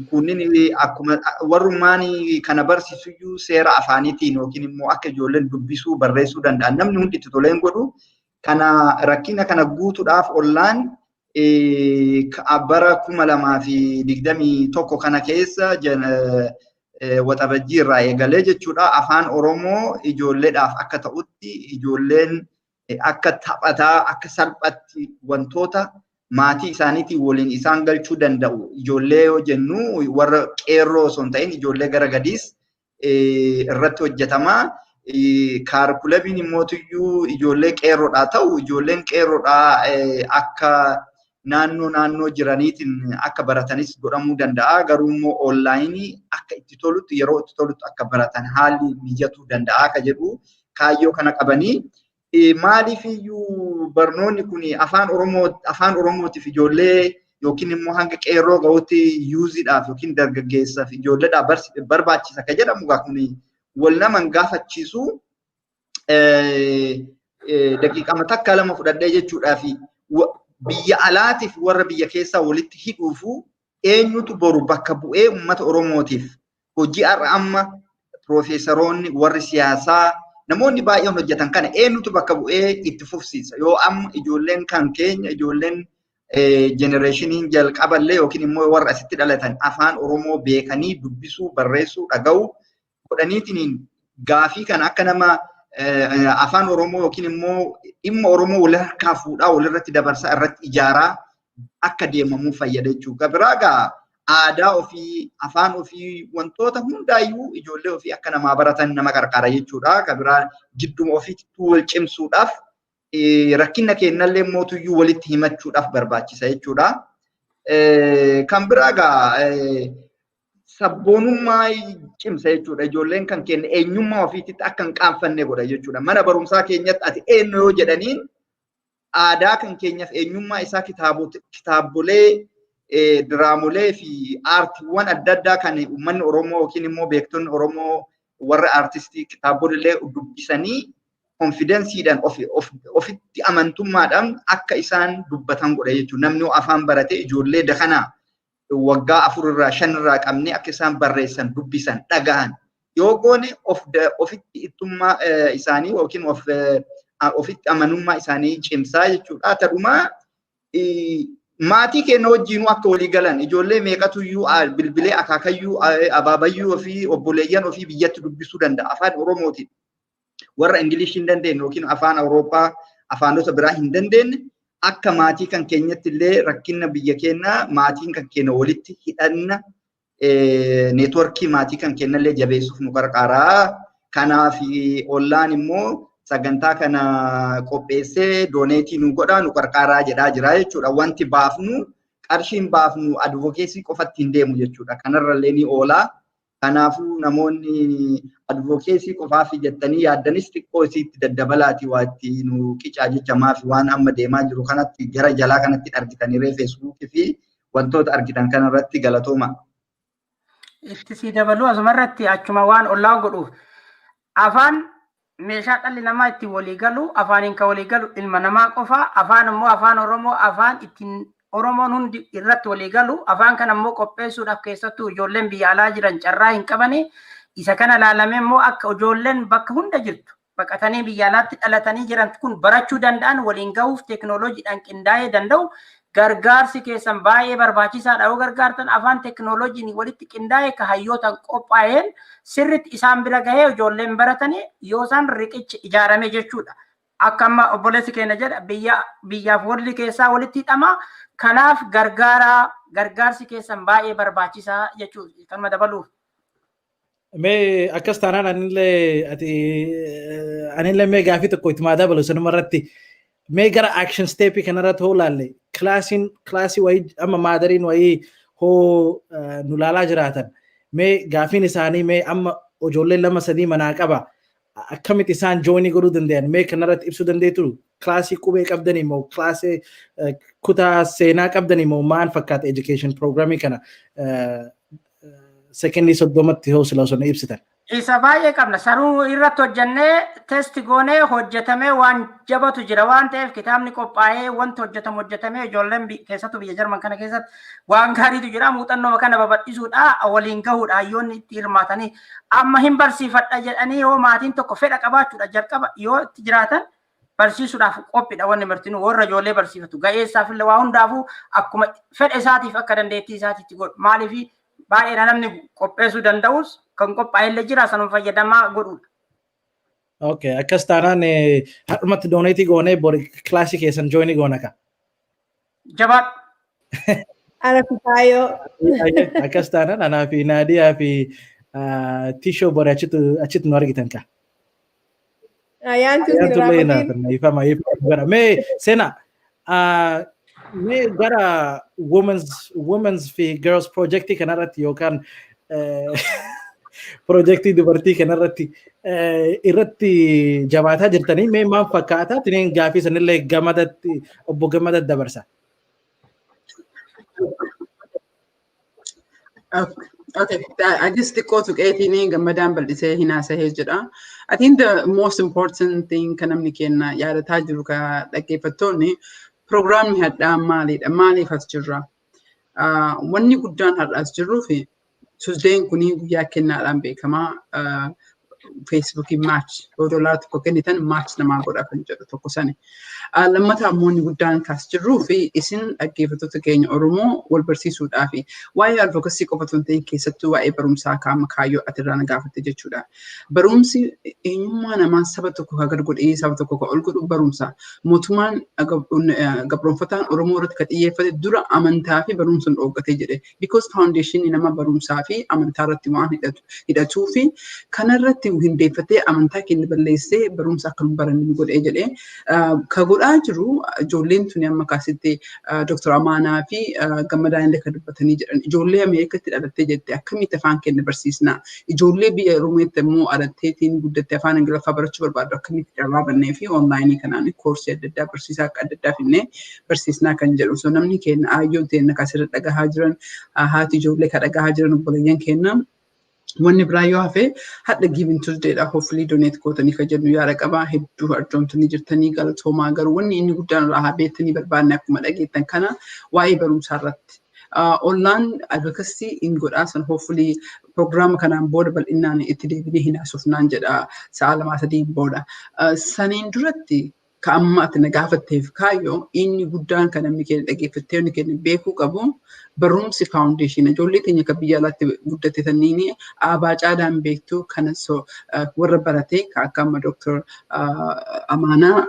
Kunniin akkuma warrummaan kana barsiisuyyuu seera afaaniitiin yookiin immoo akka ijoolleen dubbisuu barreessuu danda'an namni hundi itti toleen godhu kana rakkina kana guutuudhaaf ollaan bara 2021 kana keessa waxabajjii irraa eegalee jechuudha afaan Oromoo ijoolleedhaaf akka ta'utti ijoolleen akka taphataa akka salphatti wantoota maatii isaaniitiin waliin isaan galchuu danda'u ijoollee yoo jennu warra qeerroo osoo hin ta'in ijoollee gara gadiis irratti hojjetamaa. Kaarkulamiin immoo tuyyuu ijoollee qeerroodhaa ta'u ijoolleen qeerroodhaa akka naannoo jiraniitiin akka baratanis godhamuu danda'a. Garuu immoo onlaayinii akka itti tolutti yeroo itti tolutti akka baratan haalli mijatuu danda'a akka jedhu kaayyoo kana qabanii. Maaliif iyyuu barnoonni kun afaan Oromootiif ijoollee yookiin immoo hanga qeerroo ga'utti yuuziidhaaf yookiin dargaggeessaaf ijoolleedhaaf barbaachisa akka jedhamu kun wal naman gaafachiisu daqiiqama takka lama fudhadhee jechuudhaa fi biyya alaatiif warra biyya keessaa walitti hidhuufu eenyutu boru bakka bu'ee uummata Oromootiif hojii har'a amma piroofeesaroonni warri siyaasaa namoonni baay'een hojjetan kana eenyutu bakka bu'ee itti fufsiisa yoo amma ijoolleen kan keenya ijoolleen jenereeshiniin jalqaballee yookiin immoo warra asitti dhalatan afaan Oromoo beekanii dubbisuu barreessuu dhaga'uu godhaniitiin gaafii kana akka nama afaan Oromoo yookiin immoo dhimma Oromoo wal harkaa fuudhaa walirratti dabarsaa irratti ijaaraa akka deemamuu fayyada jechuudha. Biraa aadaa ofii afaan ofii wantoota hundaayyuu ijoollee ofii akka namaa baratan nama qarqara jechuudha. Biraa gidduma ofiitti wal cimsuudhaaf rakkina kennallee mootuyyuu walitti himachuudhaaf barbaachisa jechuudha. Kan biraa sabboonummaa cimsa jechuudha. Ijoolleen kan kenna eenyummaa ofiitti akka hin qaanfanne godha jechuudha. Mana barumsaa keenyatti ati eenyu yoo jedhaniin aadaa kan keenyaaf eenyummaa isaa kitaabolee diraamolee fi aartiiwwan adda addaa kan uummanni Oromoo yookiin immoo beektonni Oromoo warra aartistii kitaabolee dubbisanii konfidensiidhaan ofitti amantummaadhaan akka isaan dubbatan godha jechuudha. Namni afaan barate ijoollee dakanaa waggaa 4 irraa 5 irraa qabne akka isaan barreessan dubbisan dhaga'an yoo goone ofitti ittummaa isaanii yookiin ofitti amanummaa isaanii cimsaa jechuudha. Ta'umaa maatii keenya wajjin akka walii galan ijoollee meeqatuyyuu bilbilee akaakayyuu abaabayyuu fi obboleeyyan ofii biyyatti dubbisuu danda'a afaan Oromootiin. Warra Ingilish hin dandeenye yookiin afaan Awurooppaa afaanota biraa hin dandeenye akka maatii kan keenyatti illee rakkina biyya keenyaa maatiin kan keenya walitti hidhanna neetworkii maatii kan keenya illee jabeessuuf nu gargaara. Kanaaf ollaan immoo sagantaa kana qopheessee dooneetii nu godha nu gargaaraa jedhaa jira jechuudha. Wanti baafnu qarshiin baafnu advokeesii qofatti hin deemu jechuudha. Kanarrallee ni oolaa. Kanaafuu namoonni advokeesii qofaaf jettanii yaaddanis xiqqoo isiitti daddabalaati waatti nu qicaa jechamaa fi waan amma deemaa jiru kanatti gara jalaa kanatti argitanii feesbuukii fi wantoota argitan kanarratti galatooma. Itti si dabaluu asumarratti achuma waan ollaa godhuuf afaan meeshaa dhalli namaa itti walii galu afaaniin kan walii galu ilma namaa qofa afaan immoo afaan Oromoo afaan ittiin Oromoon hundi irratti walii galu afaan kana immoo qopheessuudhaaf keessattuu ijoolleen biyya alaa jiran carraa hin qabani isa kana ilaalamee immoo akka ijoolleen bakka hunda jirtu baqatanii biyya alaatti dhalatanii jiran kun barachuu danda'an waliin gahuuf teekinooloojiidhaan qindaa'ee danda'u gargaarsi keessan baay'ee barbaachisaadha yoo gargaartan afaan teekinooloojiin walitti qindaa'ee ka hayyootaan qophaa'een sirriitti isaan bira gahee ijoolleen baratanii yoo isaan riqichi ijaarame jechuudha. Akka amma obboleessi keenya jedha biyyaaf warri keessaa walitti hidhama. Kanaaf gargaarsi keessan baay'ee barbaachisaa jechuudha. Kanuma dabaluuf. Mee akkas taanaan anillee mee gaafii tokko itti maa dabalu sanuma irratti mee gara action step kanarratti hoo laalle kilaasii wayii amma maadariin wayii hoo nu laalaa jiraatan mee gaafiin isaanii mee amma ijoolleen 2-3 manaa qaba akkamitti isaan joinii godhuu danda'an mee kanarratti ibsuu dandeetu kilaasii qubee qabdanii moo kilaasii kutaa seenaa qabdanii moo maal fakkaata education programmii kana secondii 30tti hoo sila osoo ibsitan. Isa baay'ee qabna saruu irratti hojjennee testi goonee hojjetamee waan jabatu jira waan ta'eef kitaabni qophaa'ee wanti hojjetamee ijoolleen keessattuu biyya Jarman kana keessatti waan gaariitu jira muuxannoo kana babal'isuudha waliin gahuudha hayyoonni itti hirmaatanii amma hin barsiifadha jedhanii yoo maatiin tokko fedha qabaachuudha jalqaba yoo itti jiraatan barsiisuudhaaf qophiidha wanni martinuu warra ijoollee barsiifatu ga'eessaaf illee waa hundaafuu akkuma fedha isaatiif akka dandeettii isaatiitti godhu maaliif baay'ee namni qopheessuu danda'us kan qophaa'ellee jira sanuma fayyadamaa godhuudha. Okay, akkas taanaan har'umatti dooneetii goonee bori kilaasii keessan joinii goona ka. Jabaat. Ana fi Taayoo. Akkas taanaan anaa fi Naadiyaa fi Tishoo bori achitti nu argitan ka. Ayaantu ifama mee sena mee gara women's fi girls projectii kanarratti yookaan projektii dubartii kanarratti irratti jabaataa jirtanii mee maal fakkaata tiniin gaafii sanillee gamadatti obbo Gammadat dabarsa. Okay, I just xiqqoo tuqeetiin gammadaan bal'isee hinaasahee jedha. I think the most important thing kan namni kenna yaadataa jiru ka dhaggeeffattoonni programmii hadhaa maalidha? Maaliif as jirra? Wanni guddaan har'as jirruufi Tuesdayn kuni guyyaa kennaadhaan beekamaa Facebookii match odolaa tokko kennitan match namaa godha kan jedhu tokko sani. Lammataa immoo inni guddaan kaas jirruu fi isin dhaggeeffattoota keenya Oromoo wal barsiisuudhaa fi waa'ee advocacy qofa osoo hin ta'in keessattuu waa'ee barumsaa kaama kaayyoo atirraa na gaafatte jechuudha. Barumsi eenyummaa namaa saba tokko ka gad godhee saba tokko ka ol godhu barumsa. Mootummaan gabroonfataan Oromoo irratti ka xiyyeeffate dura amantaa fi barumsuun dhooggatee jedhe. Because foundation nama barumsaa fi amantaa irratti waan hidhatuu fi kanarratti hundeeffatee amantaa keenya balleessee barumsa akka nu barannu nu godhee jedhee ka godhaa jiru ijoolleen tuni amma kaasitti Dr. Amaanaa fi Gammadaa illee kan dubbatanii jedhan ijoollee Ameerikatti dhalattee jette akkamitti afaan keenya barsiisna ijoollee biyya Oromootti immoo dhalatteetiin guddattee afaan Ingiliffaa barachuu barbaadu akkamitti carraa bannee fi onlaayinii kanaan koorsii adda addaa barsiisaa akka adda addaa finnee barsiisnaa kan jedhu so namni keenya aayyoon teenya kasirra dhagahaa jiran haati ijoollee ka dhagahaa jiran obboleeyyan keenya wanni biraa yoo hafe hadda Giving Tuesdaydha hopefully donate gootanii ka jedhu yaada qabaa hedduu arjoomtanii jirtanii galatoomaa garuu wanni inni guddaan irraa beektanii barbaanne akkuma dhageettan kana waa'ee barumsaa irratti Ollaan advocacy in godhaasan hopefully program kanaan booda bal'inaan itti deebinee hin haasofnaan jedha sa'a 2-3 booda saniin duratti ka amma ati na gaafatteef kaayyoo inni guddaan kan namni keenya dhageeffattee inni keenya beekuu qabu barumsi foundation ijoollee keenya kan biyya alaatti guddate sanniini aabaa caadaan beektu kana so warra barate ka akka amma Dr. Amaanaa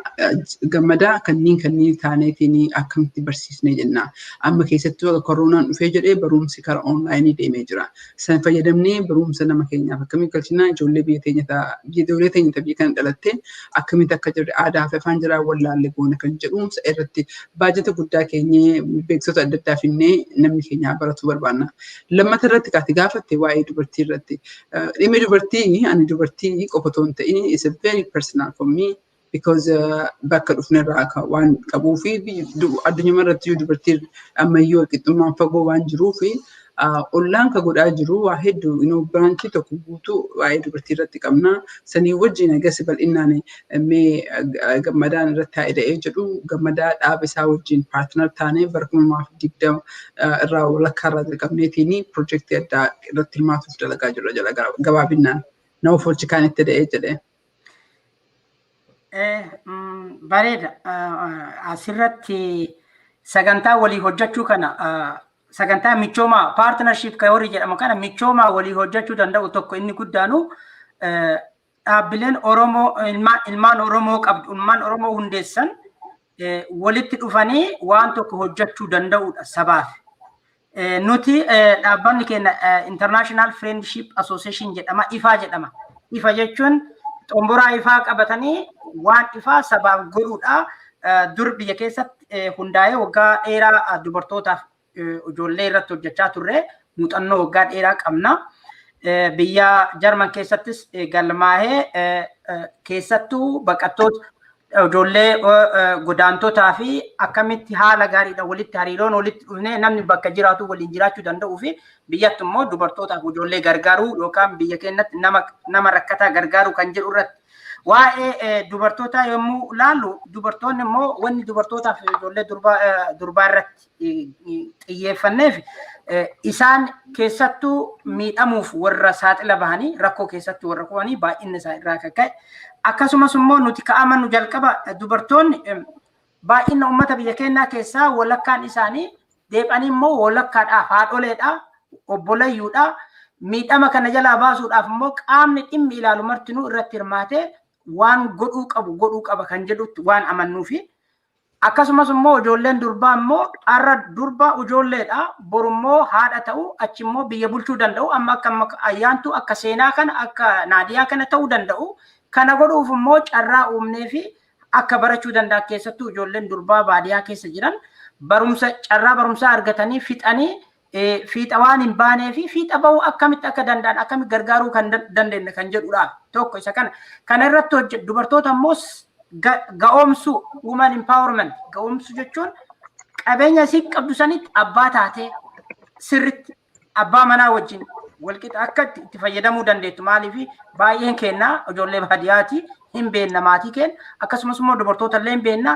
Gammadaa kanniin taaneetiin akkamitti barsiisnee jenna amma keessattuu koronaan dhufee jedhee barumsi karaa onlaayinii deemee jira san fayyadamnee barumsa nama keenyaaf akkamitti galchinaa ijoollee biyya teenya biyya kana dhalatte akkamitti akka jirre aadaa fi afaan jiraa wallaalle goona kan jedhuumsa irratti baajata guddaa keenyee beeksota adda addaa finnee namni keenya baratu barbaanna. Lammata irratti kaati gaafatte waa'ee dubartii irratti. Dhimmi dubartii ani dubartii qofa otoo hin ta'in is a very personal for me because bakka dhufne irraa waan qabuu fi addunyaa irratti dubartii ammayyuu qixxummaan fagoo waan jiruu fi ollaan ka godhaa jiru waa hedduu biraanchii tokko guutuu waa'ee dubartii irratti qabna sanii wajjin agasi bal'innaan mee Gammadaan irratti haa'ida'ee jedhu Gammadaa dhaaba isaa wajjin paartiner taanee bara 2020 irraa walakkaa irraa jalqabneetiin piroojeektii addaa irratti hirmaatuuf dalagaa jirra jala gabaabinaan nama folchi kaan itti da'ee jedhee. Bareeda asirratti sagantaa walii hojjechuu kana sagantaa michooma partnership ka horii jedhamu kana michooma walii hojjechuu danda'u tokko inni guddaanu dhaabbileen Oromoo ilmaan Oromoo qabdu ilmaan Oromoo hundeessan walitti dhufanii waan tokko hojjechuu danda'udha sabaaf. Nuti dhaabbanni keenya International Friendship Association jedhama ifaa jedhama. Ifa jechuun xomboraa ifaa qabatanii waan ifaa sabaaf godhuudha. Dur biyya keessatti hundaa'ee waggaa dheeraa dubartootaaf ijoollee irratti hojjechaa turre muuxannoo waggaa dheeraa qabna. Biyya Jarman keessattis galmaahee keessattuu baqattoota ijoollee godaantotaa fi akkamitti haala gaariidhaan walitti hariiroon walitti dhufnee namni bakka jiraatu waliin jiraachuu danda'uu fi biyyatti immoo dubartootaaf ijoollee gargaaruu yookaan biyya keenyatti nama rakkataa gargaaruu kan jedhu irratti waa'ee dubartootaa yommuu ilaallu dubartoonni immoo wanni dubartootaaf ijoollee durbaa irratti xiyyeeffanneef isaan keessattuu miidhamuuf warra saaxila bahanii rakkoo keessatti warra kuwanii baay'inni isaa irraa ka'e akkasumas immoo nuti ka'amannu jalqaba dubartoonni baay'ina uummata biyya keenyaa keessaa walakkaan isaanii deebi'anii immoo walakkaadhaaf haadholeedha obboleeyyuudha miidhama kana jalaa baasuudhaaf immoo qaamni dhimmi ilaalu martinuu irratti hirmaatee waan godhuu qaba kan jedhutti waan amannuufi akkasumas immoo ijoolleen durbaa immoo har'a durba ijoolleedha boru immoo haadha ta'u achi immoo biyya bulchuu danda'u amma akka ayyaantu akka seenaa kana akka naadiyaa kana ta'uu danda'u kana godhuuf immoo carraa uumnee fi akka barachuu danda'a keessattuu ijoolleen durbaa baadiyaa keessa jiran carraa barumsaa argatanii fixanii fiixa waan hin baanee fi fiixa bahuu akkamitti akka danda'an akkamitti gargaaruu kan dandeenye kan jedhudha tokko isa kana irratti hojjetu dubartoota immoo ga'oomsu woman empowerment ga'oomsu jechuun qabeenya isii qabdu sanitti abbaa taatee sirritti abbaa manaa wajjin walqixa akka itti fayyadamuu dandeettu maaliif baay'een keenya ijoollee baadiyyaati hin beekna maatii keenya akkasumas immoo dubartoota illee hin beekna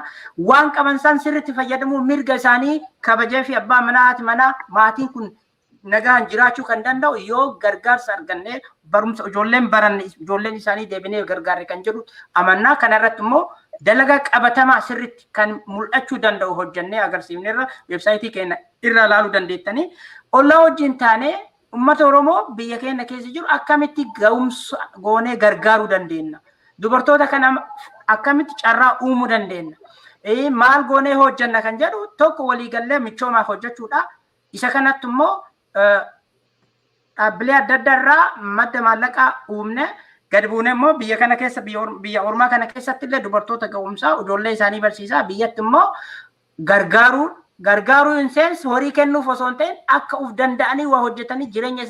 waan qaban san sirritti fayyadamuu mirga isaanii kabajee fi abbaa manaa maatiin kun nagaan jiraachuu kan danda'u yoo gargaarsa argannee barumsa ijoolleen isaanii deebinee gargaarre kan jedhu amannaa kana irratti immoo dalagaa qabatamaa sirritti kan mul'achuu danda'u hojjannee agarsiifneerra weebsaayitii keenya irra ilaaluu dandeettanii ollaa wajjin taanee ummata Oromoo biyya keenya keessa jiru akkamitti ga'umsa goonee gargaaruu dandeenya dubartoota kana akkamitti carraa uumuu dandeenya maal goonee hojjanna kan jedhu tokko waliigallee michoomaaf hojjechuudha isa kanatti immoo dhaabbilee adda addaa irraa madda maallaqaa uumne gad buune immoo biyya kana keessa biyya ormaa kana keessatti illee dubartoota ga'umsaa ijoollee isaanii barsiisaa biyyatti immoo gargaaruu in seensi horii kennuuf osoo hin ta'in akka uf danda'anii waa hojjetanii jireenya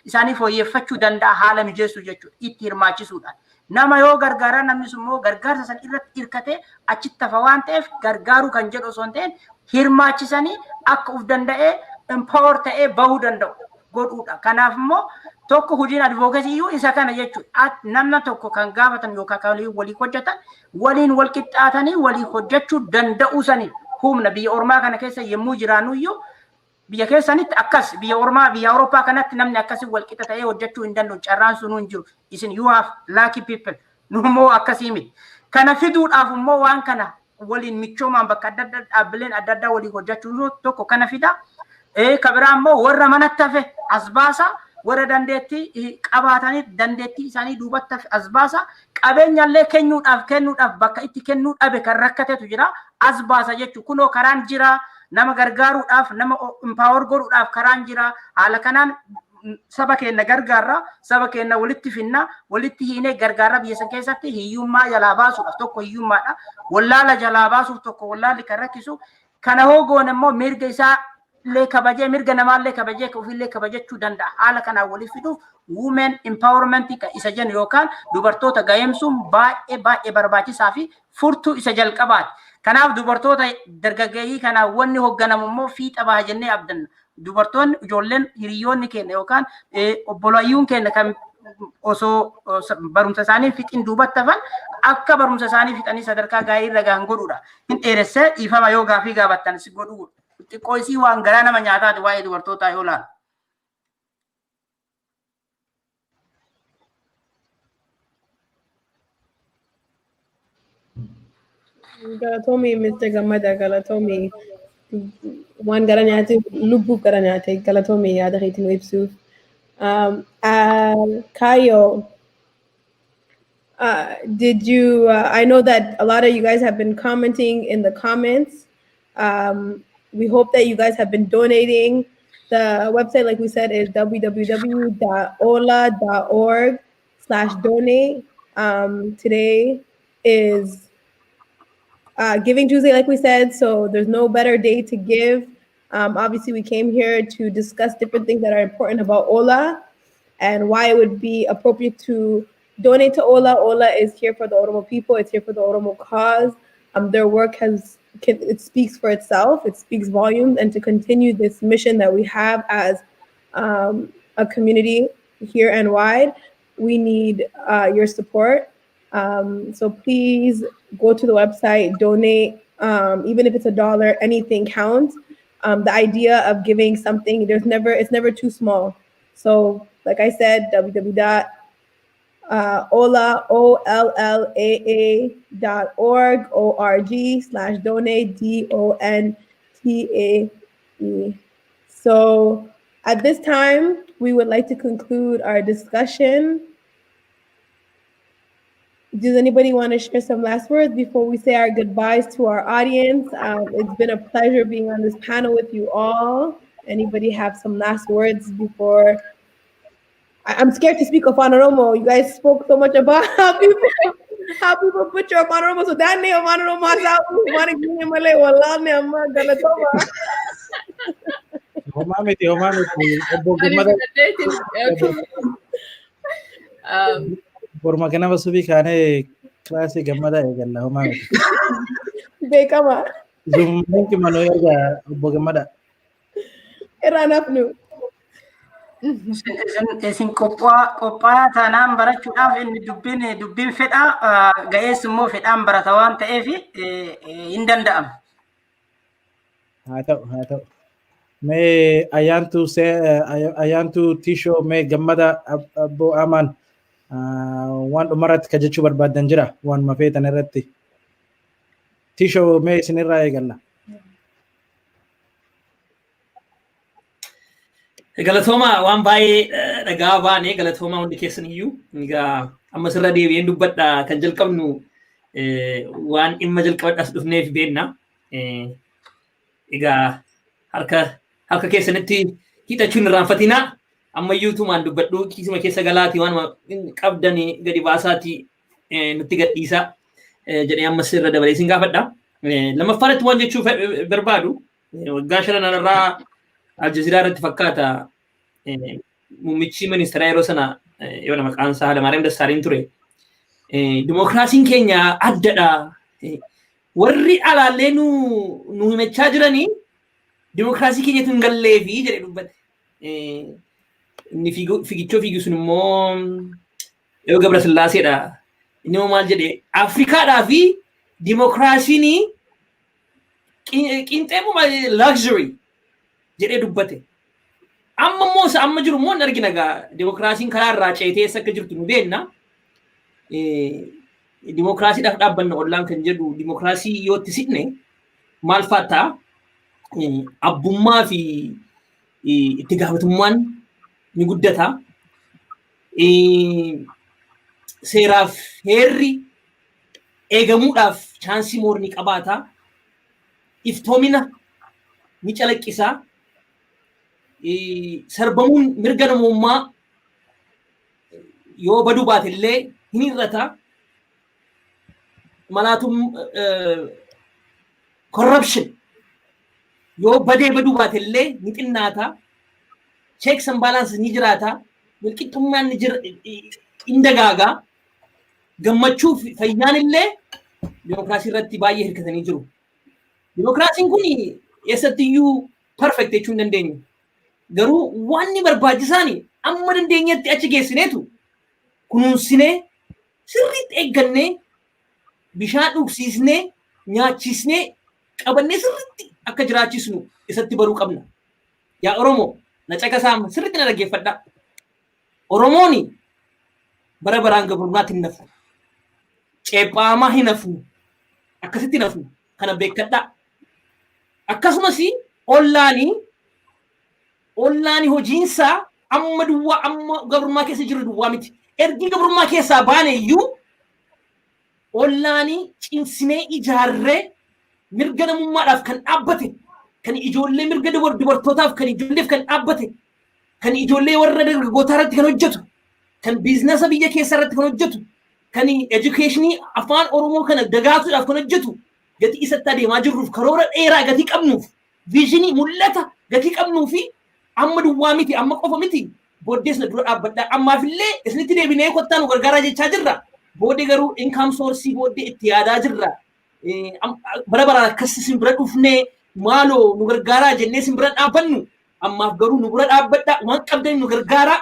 isaanii fooyyeffachuu danda'a haala mijeessuu jechuudha itti hirmaachisuudhaan. Nama yoo gargaaraa namni sun immoo gargaarsa san irratti hirkatee achitti hafa waan ta'eef gargaaruu kan jedhu osoo hin ta'in hirmaachisanii akka uf danda'ee empower ta'ee bahuu danda'u godhuudha. Kanaaf immoo tokko hojiin advocacy iyyuu isa kana jechuudha. Namna tokko kan gaafatan yookaan kan walii hojjetan waliin wal qixxaatanii walii hojjechuu danda'uu sanii humna biyya ormaa kana keessa yemmuu jiraannu iyyuu biyya keessanitti akkas biyya ormaa biyya Awurooppaa kanatti namni akkasii wal qixa ta'ee hojjechuu hin danda'u carraan sunuu hin jiru. Isin you have lucky people. Nummoo akkasii miti. Kana fiduudhaaf immoo waan kana waliin michoomaan bakka adda addaa dhaabbileen adda addaa waliin hojjechuu tokko kana fida. Kabiraa immoo warra manatti hafe as baasa. Warra dandeettii qabaatanii dandeettii isaanii duubatti as baasa qabeenyallee kennuudhaaf bakka itti kennuu dhabe kan rakkatetu jira as baasa jechuudha. Kunoo karaan jira nama gargaaruudhaaf nama empower godhuudhaaf karaan jira haala kanaan saba keenya gargaarra saba keenya walitti finna walitti hiinee gargaarra biyya san keessatti hiyyummaa jalaa baasuudhaaf tokko hiyyummaadha wallaala jalaa baasuuf tokko wallaalli kan rakkisu kana hoogoon immoo mirga isaa lee kabajee mirga namaallee kabajee ofillee kabajachuu danda'a haala kanaan waliif fiduuf women empowerment isa jennu yookaan dubartoota ga'eemsuun baay'ee barbaachisaa fi furtuu isa jalqabaati. Kanaaf dubartoota dargaggeeyyii kanaan wanni hoogganamu immoo fiixa baha jennee abdanna. Dubartoonni ijoolleen hiriyoonni keenya yookaan obbolayyuun keenya kan osoo barumsa isaanii fixin duubatti hafan akka barumsa isaanii fixanii sadarkaa gaarii irra gahan godhuudha. Hin dheeressee dhiifama yoo gaafii gaafattan si godhuudha. Xiqqoo isii waan garaa nama nyaataati waa'ee dubartootaa yoo laalu. Galatoomii Mr. Gammada galatoomii waan gara nyaate lubbuuf gara nyaate galatoomii yaada keetiin ibsuuf. Kayo, did you? I know that a lot of you guys have been commenting in the comments. We hope that you guys have been donating. The website, like we said, is www.ollaa.org/donate. Today is Giving Tuesday, like we said, so there's no better day to give. Obviously, we came here to discuss different things that are important about Ollaa and why it would be appropriate to donate to Ollaa. Ollaa is here for the Oromo people. It's here for the Oromo cause. Their work it speaks for itself. It speaks volumes. And to continue this mission that we have as a community here and wide, we need your support. So please go to the website, donate, even if it's $1, anything counts. The idea of giving something, it's never too small. So like I said, www.ollaa.org/donate, DONTAE. So at this time, we would like to conclude our discussion. Does anybody want to share some last words before we say our goodbyes to our audience? It's been a pleasure being on this panel with you all. Anybody have some last words before? I'm scared to speak of Oromo. You guys spoke so much about how people butcher of Oromo. So that name of Oromo is out. Borma kana basubi kane klase Gammada egalla homa miti. Bekama. Zoom ki mano erga obbo Gammada. Eranafnu. Isin qophii taanaan barachuudhaaf inni dubbiin fedha ga'ees immoo fedhaan barata waan ta'eef hin danda'amu. Haa ta'u. Mee ayyaantu Tisho mee Gammada abbo Aman waan dhumarratti ka jechuu barbaadan jira waan mafeetan irratti. Tisho mee isinirraa eegalla. Galatooma waan baay'ee dhagaa baane galatooma hundi keessan iyyuu egaa amma sirra deebi'een dubbadha kan jalqabnu waan dhimma jalqabadhaas dhufneef beenna egaa harka keessanitti hidhachuun irraanfatina ammayyuutumaan dubbadhu kiisuma keessa galaati waan qabdanii gadi baasaati nutti gadhiisa jedhee ammas irra dabalee isin gaafadha. Lammaffaarratti waan jechuu barbaadu waggaa 5 irraa Aljazeeraa irratti fakkaata muummichi ministeeraa yeroo sana yoo maqaan isaa Hayilamaariyaam Dassaaleeny ture. Dimookiraasiin keenya addadha. Warri alaallee nu himachaa jiranii dimookiraasii keenyatu hin galleefi jedhee dubbate. Inni fiigichoo fiigu sun immoo yoo Gabra Sillaaseedha. Inni immoo maal jedhee Afrikaadhaa fi dimookiraasiin qinxeemuma luxury jedhee dubbate. Amma immoo amma jiru immoo argina gaa dimookiraasiin karaa irraa ceetee akka jirtu nu beekna. Dimookiraasiidhaaf dhaabbanna ollaan kan jedhu dimookiraasii yoo itti siqne maal fa'aa abbummaa fi itti gaafatamummaan ni guddata. Seeraaf heerri eegamuudhaaf chaansii moor ni qabaata. Iftoomina ni calaqqisa. Sarbamuun mirga namummaa yoo baduu baate illee hin hir'ata. Malaatum corruption yoo badee baduu baate illee ni xinnaata. Checks and balances ni jiraata. Walqixxummaan ni jira in dagaaga. Gammachuu fi fayyaan illee dimookiraasii irratti baay'ee hirkatanii jiru. Dimookiraasiin kun eessattiyyuu perfect jechuu hin dandeenyu. Garuu waan ni barbaachisaan amma dandeenyetti achi geessineetu kunuunsinee sirriitti eeggannee bishaan dhugsiisnee nyaachisnee qabannee sirriitti akka jiraachisnu isatti baruu qabna. Yaa Oromoo na caqasaa sirriitti na dhaggeeffadhaa. Oromoon bara baraan gabrummaatti hin nafu. Ceephaamaa hin nafu. Akkasitti nafu kana beekadhaa. Akkasumas ollaani hojiinsaa amma duwwaa amma gabrummaa keessa jiru duwwaa miti. Ergi gabrummaa keessaa baane iyyuu ollaani cimsinee ijaarree mirga namummaadhaaf kan dhaabbate kan ijoollee mirga dubartootaaf kan ijoolleef kan dhaabbate kan ijoollee warra dargaggootaa irratti kan hojjetu kan biizinasa biyya keessa irratti kan hojjetu kan edukeeshinii afaan Oromoo kana dagaatuudhaaf kan hojjetu gatii isatti adeemaa jirruuf karoora dheeraa gatii qabnuuf viizinii mul'ata gatii qabnuu fi amma duwwaa miti amma qofa miti booddees na dura dhaabbadhaa ammaafillee isinitti deebinee kottaa nu gargaaraa jechaa jirra. Booddee garuu income source booddee itti yaadaa jirra. Bara baraan akkas isin bira dhufnee maaloo nu gargaaraa jennee isin bira dhaabbannu ammaaf garuu nu bira dhaabbadhaa waan qabdan nu gargaaraa.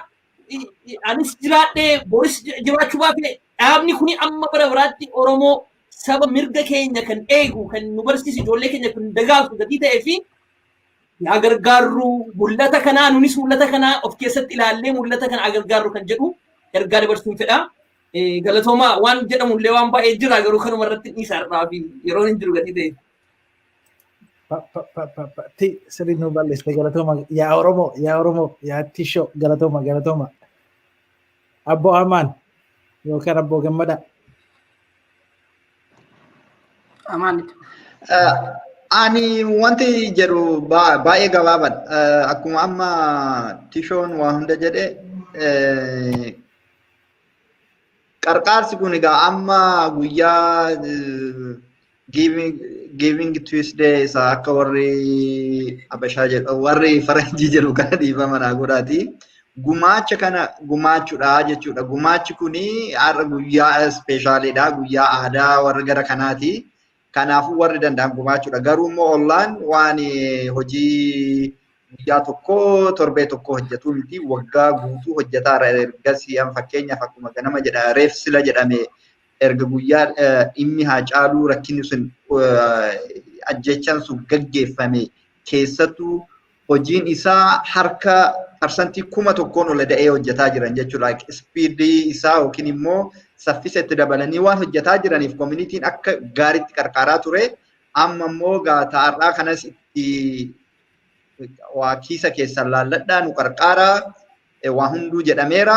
Anis jiraadhee Booris jiraachuu baafne dhaabni kuni amma bara biraatti Oromoo saba mirga keenya kan eegu kan nu barsiisu ijoollee keenya kan dagaagu gatii ta'ee fi yaa gargaarru mul'ata kanaa nunis mul'ata kanaa of keessatti ilaallee mul'ata kana gargaarru kan jedhu ergaa dabarsuun fedha. Galatooma waan jedhamu illee waan baay'ee jira garuu kanuma irratti dhiisaarraa fi yeroo hin jiru gatii ta'e. Sirriin nu balleessite galatooma yaa Oromoo yaa Tishoo galatooma. Abboo Amaan yookaan Abboo Gammadaa. Amaanitu. Ani wanti jedhu baay'ee gabaabadha. Akkuma amma Tishoon waa hunda jedhe qarqaarsi kun egaa amma guyyaa giving Tuesday isa akka warri Habashaa jedhu warri Faranjii jedhu kana dhiifama naa godhaati. Gumaacha kana gumaachuudha jechuudha. Gumaachi kuni har'a guyyaa ispeeshaaliidha. Guyyaa aadaa warra gara kanaati. Kanaafuu warri danda'an gumaachuudha. Garuu immoo ollaan waan hojii guyyaa tokko torbee tokko hojjetu miti waggaa guutuu hojjetaara ergasii fakkeenyaaf akkuma ganama jedha reef sila jedhame erga guyyaa dhimmi haa caaluu rakkinni sun ajjechaan sun gaggeeffame keessattuu hojiin isaa harka parsantii 1,000 ol da'ee hojjetaa jiran jechuudha. Ispiidii isaa yookiin immoo saffisa itti dabalanii waan hojjetaa jiraniif koominitiin akka gaariitti qarqaaraa ture. Amma immoo taa'arraa kanas itti waa kiisa keessan laalladhaa nu qarqaaraa waa hunduu jedhameera.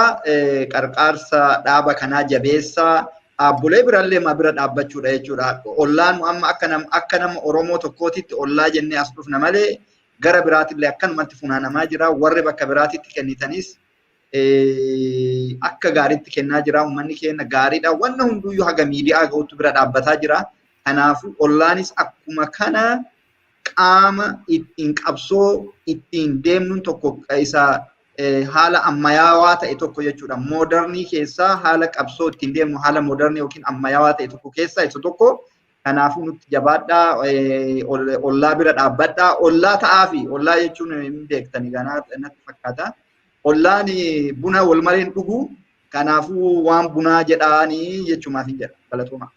Qarqaarsa dhaaba kanaa jabeessaa dhaabbilee birallee ma bira dhaabbachuudha jechuudha. Ollaan amma akka nama Oromoo tokkootitti ollaa jennee as dhufna malee gara biraatillee akkanumatti funaanamaa jira. Warri bakka biraatitti kennitanis akka gaariitti kennaa jira. Uummanni keenya gaariidha. Wanna hunduyyuu haga miidiyaa ga'utti bira dhaabbataa jira. Kanaafuu ollaanis akkuma kana qaama ittiin qabsoo ittiin deemnuun tokko isa haala ammayyaawaa ta'e tokko jechuudha. Moodernii keessaa haala qabsoo ittiin deemnu haala moodernii yookiin ammayyaawaa ta'e tokko keessaa isa tokko. Kanaafuu nutti jabaadhaa, ollaa bira dhaabbadhaa. Ollaa ta'aa fi ollaa jechuun hin beektanii natti fakkaata. Ollaan buna wal maleen dhugu. Kanaafuu waan bunaa jedhaanii jechuumaaf hin jedha. Galatooma.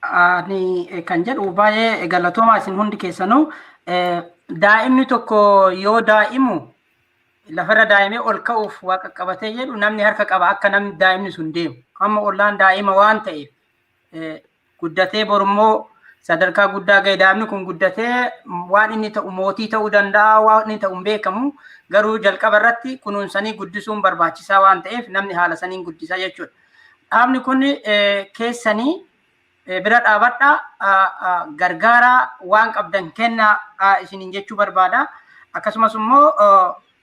Ani kan jedhu baay'ee galatooma isin hundi keessanuu daa'imni tokko yoo daa'imu lafarra daa'imee ol ka'uuf waa qaqqabatee jedhu namni harka qaba akka namni daa'imni sun deemu. Amma ollaan daa'ima waan ta'eef guddatee borummoo sadarkaa guddaa ga'e daa'imni kun guddatee waan inni ta'u mootii ta'uu danda'a waan inni ta'u hin beekamu garuu jalqaba irratti kunuunsanii guddisuun barbaachisaa waan ta'eef namni haala saniin guddisaa jechuudha. Dhaabni kun keessanii bira dhaabadhaa gargaaraa waan qabdan kennaa isiniin jechuu barbaada. Akkasumas immoo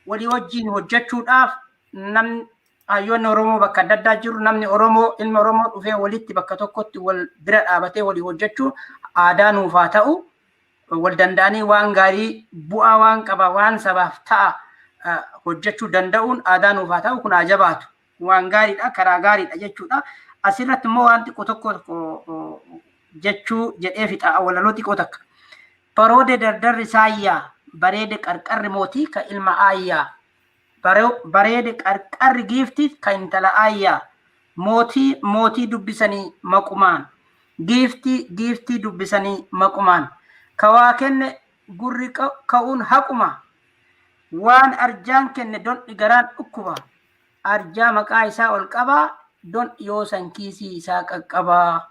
walii wajjin hojjechuudhaaf namni hayyoonni Oromoo bakka adda addaa jiru namni Oromoo ilma Oromoo dhufee walitti bakka tokkotti wal bira dhaabatee walii hojjechuu aadaa nuuf haa ta'u wal danda'anii waan gaarii bu'aa waan qaba waan sabaaf ta'a hojjechuu danda'uun aadaa nuuf haa ta'u kun haa jabaatu waan gaariidha karaa gaariidha jechuudha. Asirratti immoo waan xiqqoo tokko jechuu jedhee fixa walaloo xiqqoo takka. Baroode dardarri saayyaa bareede qarqarri mootii ka ilma aayyaa. Bareede qarqarri giiftii ka intala aayyaa. Mootii dubbisanii maqumaan. Giiftii dubbisanii maqumaan. Ka waa kenne gurri ka'uun haquma. Waan arjaan kenne don'i garaan dhukkuba. Arjaa maqaa isaa ol qabaa. Don yoo sankiisii isaa qaqqabaa.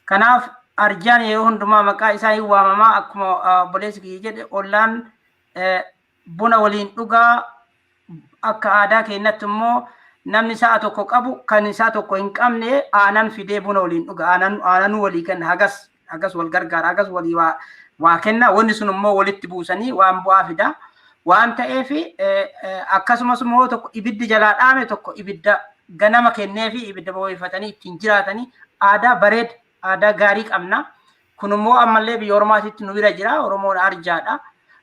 Kanaaf arjaan yeroo hundumaa maqaa isaa hin waamamaa akkuma obboleessi kiyya jedhe ollaan buna waliin dhugaa akka aadaa keenyatti immoo namni sa'a tokko qabu kan isaa tokko hin qabne aanan fidee buna waliin dhuga aananuu walii kenna hagas wal gargaara hagas walii waa kenna wanni sun immoo walitti buusanii waan bu'aa fida waan ta'eef akkasumas immoo tokko ibiddi jalaa dhaame tokko ibidda ganama kennee fi ibidda boo'ifatanii ittiin jiraatanii aadaa bareeda aadaa gaarii qabna. Kun immoo ammallee biyya Oromaatitti nu bira jira. Oromoon arjaadha.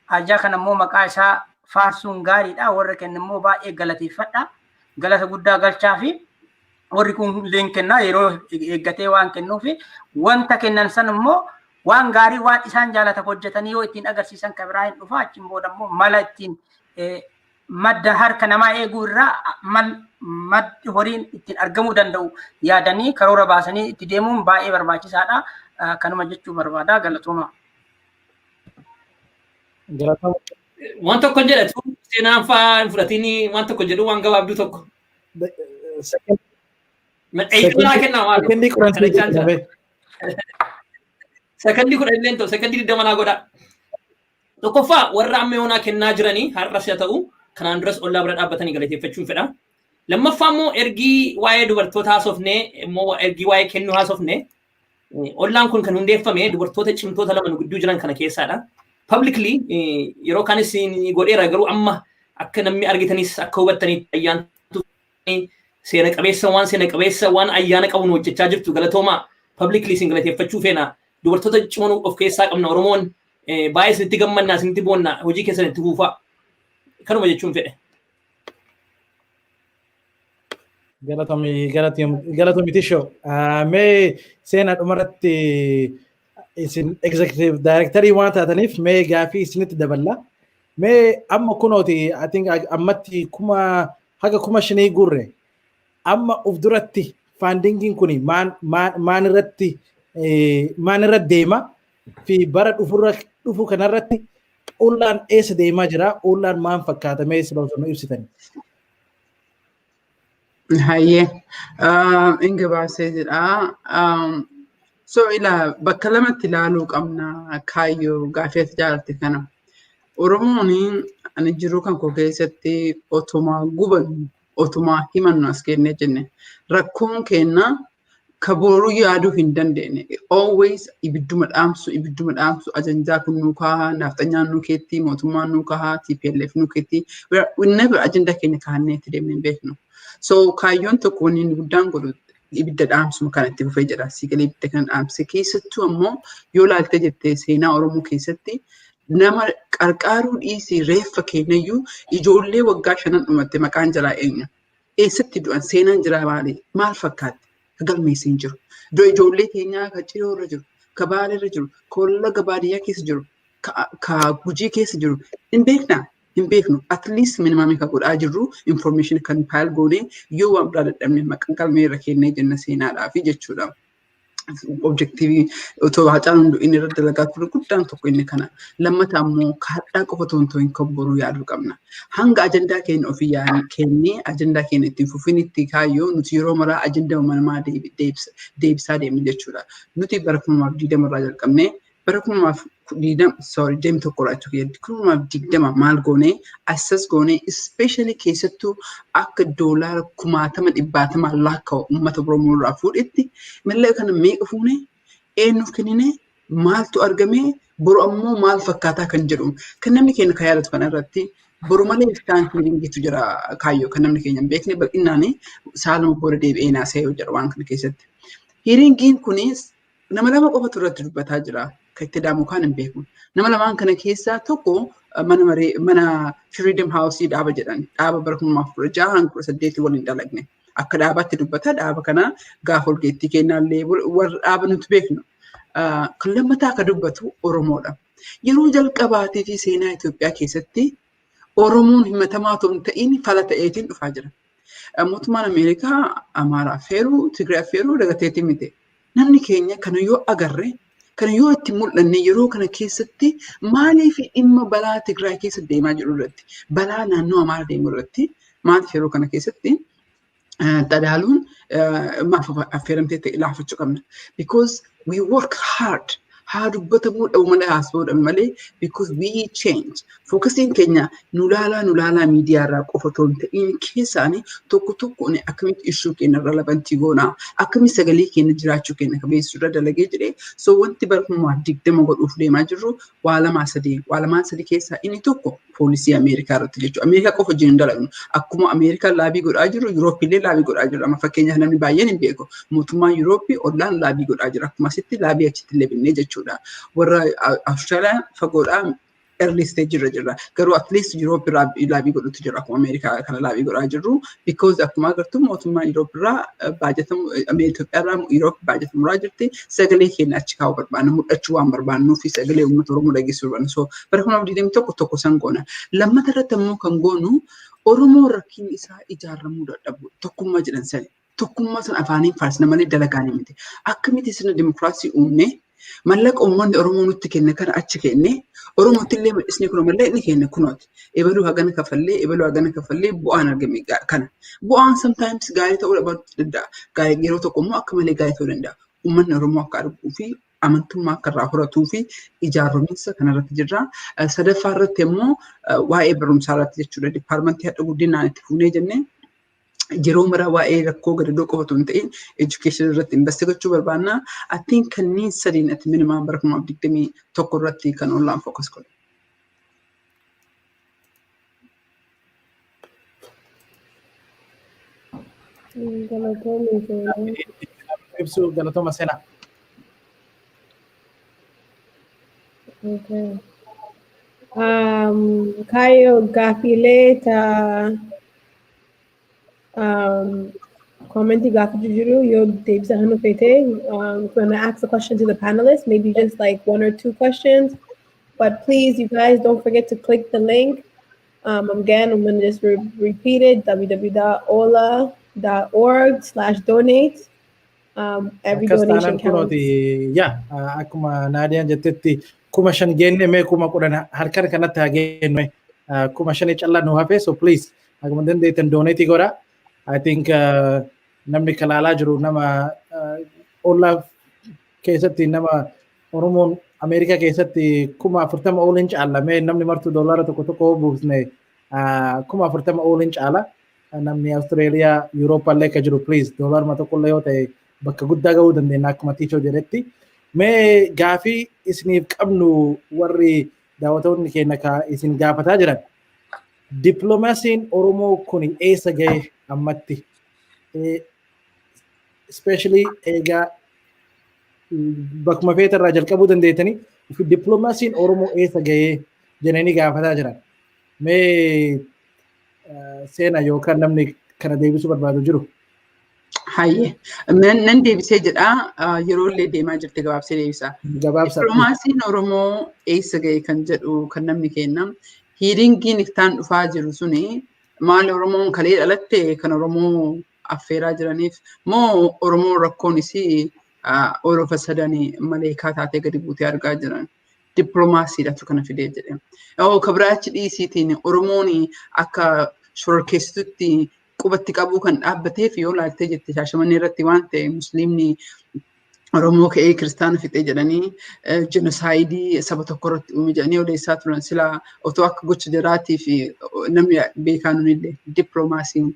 Arjaa kana immoo maqaa isaa faarsuun gaariidha. Warra kenna immoo baay'ee galateeffadha. Galata guddaa galchaa fi warri kun leen kennaa yeroo eeggatee waan kennuufi wanta kennan san immoo waan gaarii waan isaan jaalata hojjetanii yoo ittiin agarsiisan kan biraa hin dhufa achiin booda immoo mala ittiin madda harka namaa eeguu irraa maddi horiin ittiin argamuu danda'u yaadanii karoora baasanii itti deemuun baay'ee barbaachisaadha. Kanuma jechuu barbaada. Galatooma. Waan tokko jedhatu seenaan fa'aa hin fudhatiin waan tokko jedhu waan gabaabduu tokko. Sekondii kudha illee ta'u sekondii 20 naa godha. Tokkoffaa warra amma yoonaa kennaa jiranii har'as haa ta'u kanaan duras ollaa bira dhaabbatanii galateeffachuun fedha. Lammaffaa immoo ergii waa'ee dubartoota haasofnee immoo ergii waa'ee kennuu haasofnee ollaan kun kan hundeeffame dubartoota cimtoota lama nu gidduu jiran kana keessaadha. Publicly yeroo kanis godheera garuu amma akka namni argitanis akka hubattaniif ayyaantu seena qabeessa waan ayyaana qabuun hojjechaa jirtu galatooma publicly isin galateeffachuu feena dubartoota cimoon of keessaa qabna Oromoon baay'ee isinitti gammannaa isinitti boonna hojii keessan itti fuufaa kanuma jechuun fedhe. Galatomi Tisho. Mee seenaa dhumarratti isin executive directorii waan taataniif mee gaafii isinitti daballa. Mee amma kunooti I think ammatti haga 5,000 gurre. Amma uf duratti faandingiin kuni maan irra deema fi bara dhufu kanarratti ollaan eessa deemaa jira ollaan maan fakkaata mee sila osoo ibsitani. Hayyee inga baasee jedha. So ila bakka lamatti ilaaluu qabna kaayyoo gaafii jaalatti kana. Oromoon ani jiru kan koo keessatti otumaa gubannu otumaa himannu as kennee jenne rakkoon kenna kaboru yaaduu hin dandeenye. Always ibidduma dhaamsu ajandaa kun nuu kahaa, nafxanyaan nuu keetti, mootummaan nuu kahaa, TPLF nuu keetti. We never ajandaa keenya kaahannee itti deemnee hin beeknu. So kaayyoon tokko wanni inni guddaan godhu ibidda dhaamsuma kan itti fufee jedha. Siigalee ibidda kan dhaamse keessattuu ammoo yoo laaltee jettee seenaa Oromoo keessatti nama qarqaaruu dhiisii reeffa keenyayyuu ijoollee waggaa 5 dhumatte maqaan jalaa eenyu. Eessatti du'an seenaan jira maal fakkaatti? Galmeessee hin jiru. Ijoollee keenyaa kan Ciroo irra jiru, kan Baalee irra jiru, kan Wallagga baadiyyaa keessa jiru, kan Gujii keessa jiru hin beeknaa? Hin beeknu. At least minimamii kan godhaa jirru information kan faayil goonee yoo waan biraa dadhabne maqaan galmee irra kennee jenna seenaadhaa fi jechuudha. Objektiivii otoo Haacaaluun inni irra dalagaa ture guddaan tokko inni kana. Lammataa immoo kaadhaa qofa otoo hin kabboruu yaaduu qabna. Hanga ajandaa keenya ofii kennee ajandaa keenya ittiin fufinitti kaayyoo nuti yeroo maraa ajandaa uumamaa deebisaa deemnu jechuudha. Nuti bara 2020 irraa jalqabnee bara 2020 maal goonee assas goonee especially keessattuu akka doolaara 1,100 lakkaa'u uummata Oromoo irraa fuudhetti mallaqa kana meeqa fuunee eenyuuf kennine maaltu argamee boru ammoo maal fakkaataa kan jedhu kan namni keenya kan yaadatu kana irratti boru malee iftaan hiringitu jira kaayyoo kan namni keenya hin beekne bal'inaan saaluma booda deebi'ee naasee yoo jedha waan kana keessatti. Hiringiin kunis nama lama qofatu irratti dubbataa jira. Kan itti daamu kan hin beeku. Nama lamaan kana keessaa tokko mana Freedom House dhaaba jedhan. Dhaaba bara 2016 waliin dalagne. Akka dhaabaatti dubbata. Dhaaba kana gaafa olgeettii kennaallee warra dhaaba nuti beeknu. Kan lammataa akka dubbatu Oromoodha. Yeroo jalqabaatii fi seenaa Itoophiyaa keessatti Oromoon himatamaa otoo hin ta'in fala ta'eetiin dhufaa jira. Mootummaan Ameerikaa Amaaraa affeeruu, Tigraay affeeruu dagateetii miti. Namni keenya kana yoo agarre kana yoo itti mul'anne yeroo kana keessatti maaliif dhimma balaa Tigraay keessa deemaa jiru irratti balaa naannoo Amaaraa deemu irratti maaliif yeroo kana keessatti Tadaaluun maaf affeeramtee ta'e laafachuu qabna. Because we work hard. Haa dubbatamuu dhabu malee haasa'uudhaan malee because we change. Fookasiin keenya nu laalaa miidiyaa irraa qofa otoo hin ta'in keessaanii tokko tokkoon akkamitti ishuu keenya irra labantii goonaa akkamitti sagalee keenya jiraachuu keenya qabeessuu irra dalagee jedhee so wanti bara 2020 godhuuf deemaa jirru waa lamaa sadii keessaa inni tokko poolisii Ameerikaa irratti jechuudha. Ameerikaa qofa wajjin hin dalagnu. Akkuma Ameerikaan laabii godhaa jiru, Yuurooppillee laabii godhaa jiru. Amma fakkeenyaaf namni baay'een hin beeku. Mootummaan Yuurooppii ollaan laabii godhaa jira. Akkuma asitti laabii achitti illee binnee jechuudha. Warra Awustiraaliyaan fagoodhaa early stage irra. Garuu at least Yuurooppii laabii godhutu jira. Akkuma Ameerikaa kana laabii godhaa jirru. Because akkuma agartu mootummaan Yuurooppirraa baajatamu Itoophiyaarraa Yuurooppii baajatamuraa jirti. Sagalee keenya achi kaa'uu barbaanna. Mul'achuu waan barbaannuu fi sagalee uummata Oromoo dhageessuu barbaanna. So bara 2021 tokko san goona. Lammata irratti immoo kan goonu Oromoo rakkiin isaa ijaaramuu dadhabu. Tokkummaa jedhan sani. Tokkummaa san afaaniin faarsina malee dalagaan miti. Akkamitti sirna dimokiraasii uumne mallaqa uummanni Oromoo nutti kenne kana achi kenne Oromootti illee mul'isnee kun mallaqni kenne kunooti. Ebaluu hagana kafallee bu'aan argame kana. Bu'aan sometimes gaarii ta'uu danda'a. Yeroo tokko immoo akka malee gaarii ta'uu danda'a. Uummanni Oromoo akka arguu fi amantummaa akka irraa horatuu fi ijaaramiinsa kanarratti jirra. Sadaffaa irratti immoo waa'ee barumsaa irratti jechuudha. Dipaartimentii hadha guddinaan itti fuunee jennee yeroo maraa waa'ee rakkoo gadadoo qofatu hin ta'in education irratti investigachuu barbaanna. I think kanneen sadiin ati minimaan bara 2021 irratti kan Ollaan focus godhu. Ibsu galatooma seenaa. Okay. Kayo gaafiilee commenting gaaffii jiru yoo deebisa hanu feete when I ask a question to the panelists, maybe just like 1 or 2 questions. But please, you guys, don't forget to click the link. Again, I'm going to just repeat it, www.ollaa.org/donate. Every donation counts. Akkuma Naadiyaan jettetti 5,000 geenne mee 10,000 harkaan kanatti haa geennu 5,000 callaa nu hafe so please akkuma dandeettan donate godhaa. I think namni kalaalaa jiru nama Ollaa keessatti nama Oromoon Ameerikaa keessatti 40,000 ooliin caalamee namni martuu doolaara tokko buusne 40,000 ooliin caala namni Austraaliyaa Yuurooppaa illee akka jiru please doolaaruma tokkollee yoo ta'e bakka guddaa gahuu dandeenya akkuma tiichoo jedhetti. Mee gaafii isiniif qabnu warri daawwattoonni keenya ka isin gaafataa jiran. Diplomaasiin Oromoo kun eessa gahe ammatti? Especially egaa bakkuma feeta irraa jalqabuu dandeettanii diplomaasiin Oromoo eessa gahee jedhanii gaafataa jiran. Mee seena yookaan namni kana deebisuu barbaadu jiru? Hayyee nan deebisee jedha yeroo illee deemaa jirte gabaabsee deebisa. Diplomaasiin Oromoo eessa gahe kan jedhu kan namni kenna. Hiiringiin iftaan dhufaa jiru suni maal Oromoon kalee dhalatte kan Oromoo affeeraa jiraniif moo Oromoon rakkoon isii Orofa sadanii maleekaa taatee gadi buutee argaa jiran. Diplomaasiidhaatu kana fidee jedhama. Kabiraachi dhiisiitiin Oromoon akka shororkeessitutti qubatti qabuu kan dhaabbateef yoo laaltee jette Shaashamannee irratti waan ta'e Musliimni Oromoo ka'ee kiristaana fixee jedhanii jenosaayidii saba tokko irratti uume jedhanii odeessaa turan silaa otoo akka gocha jiraatii fi namni beekaan illee dippiloomaasiin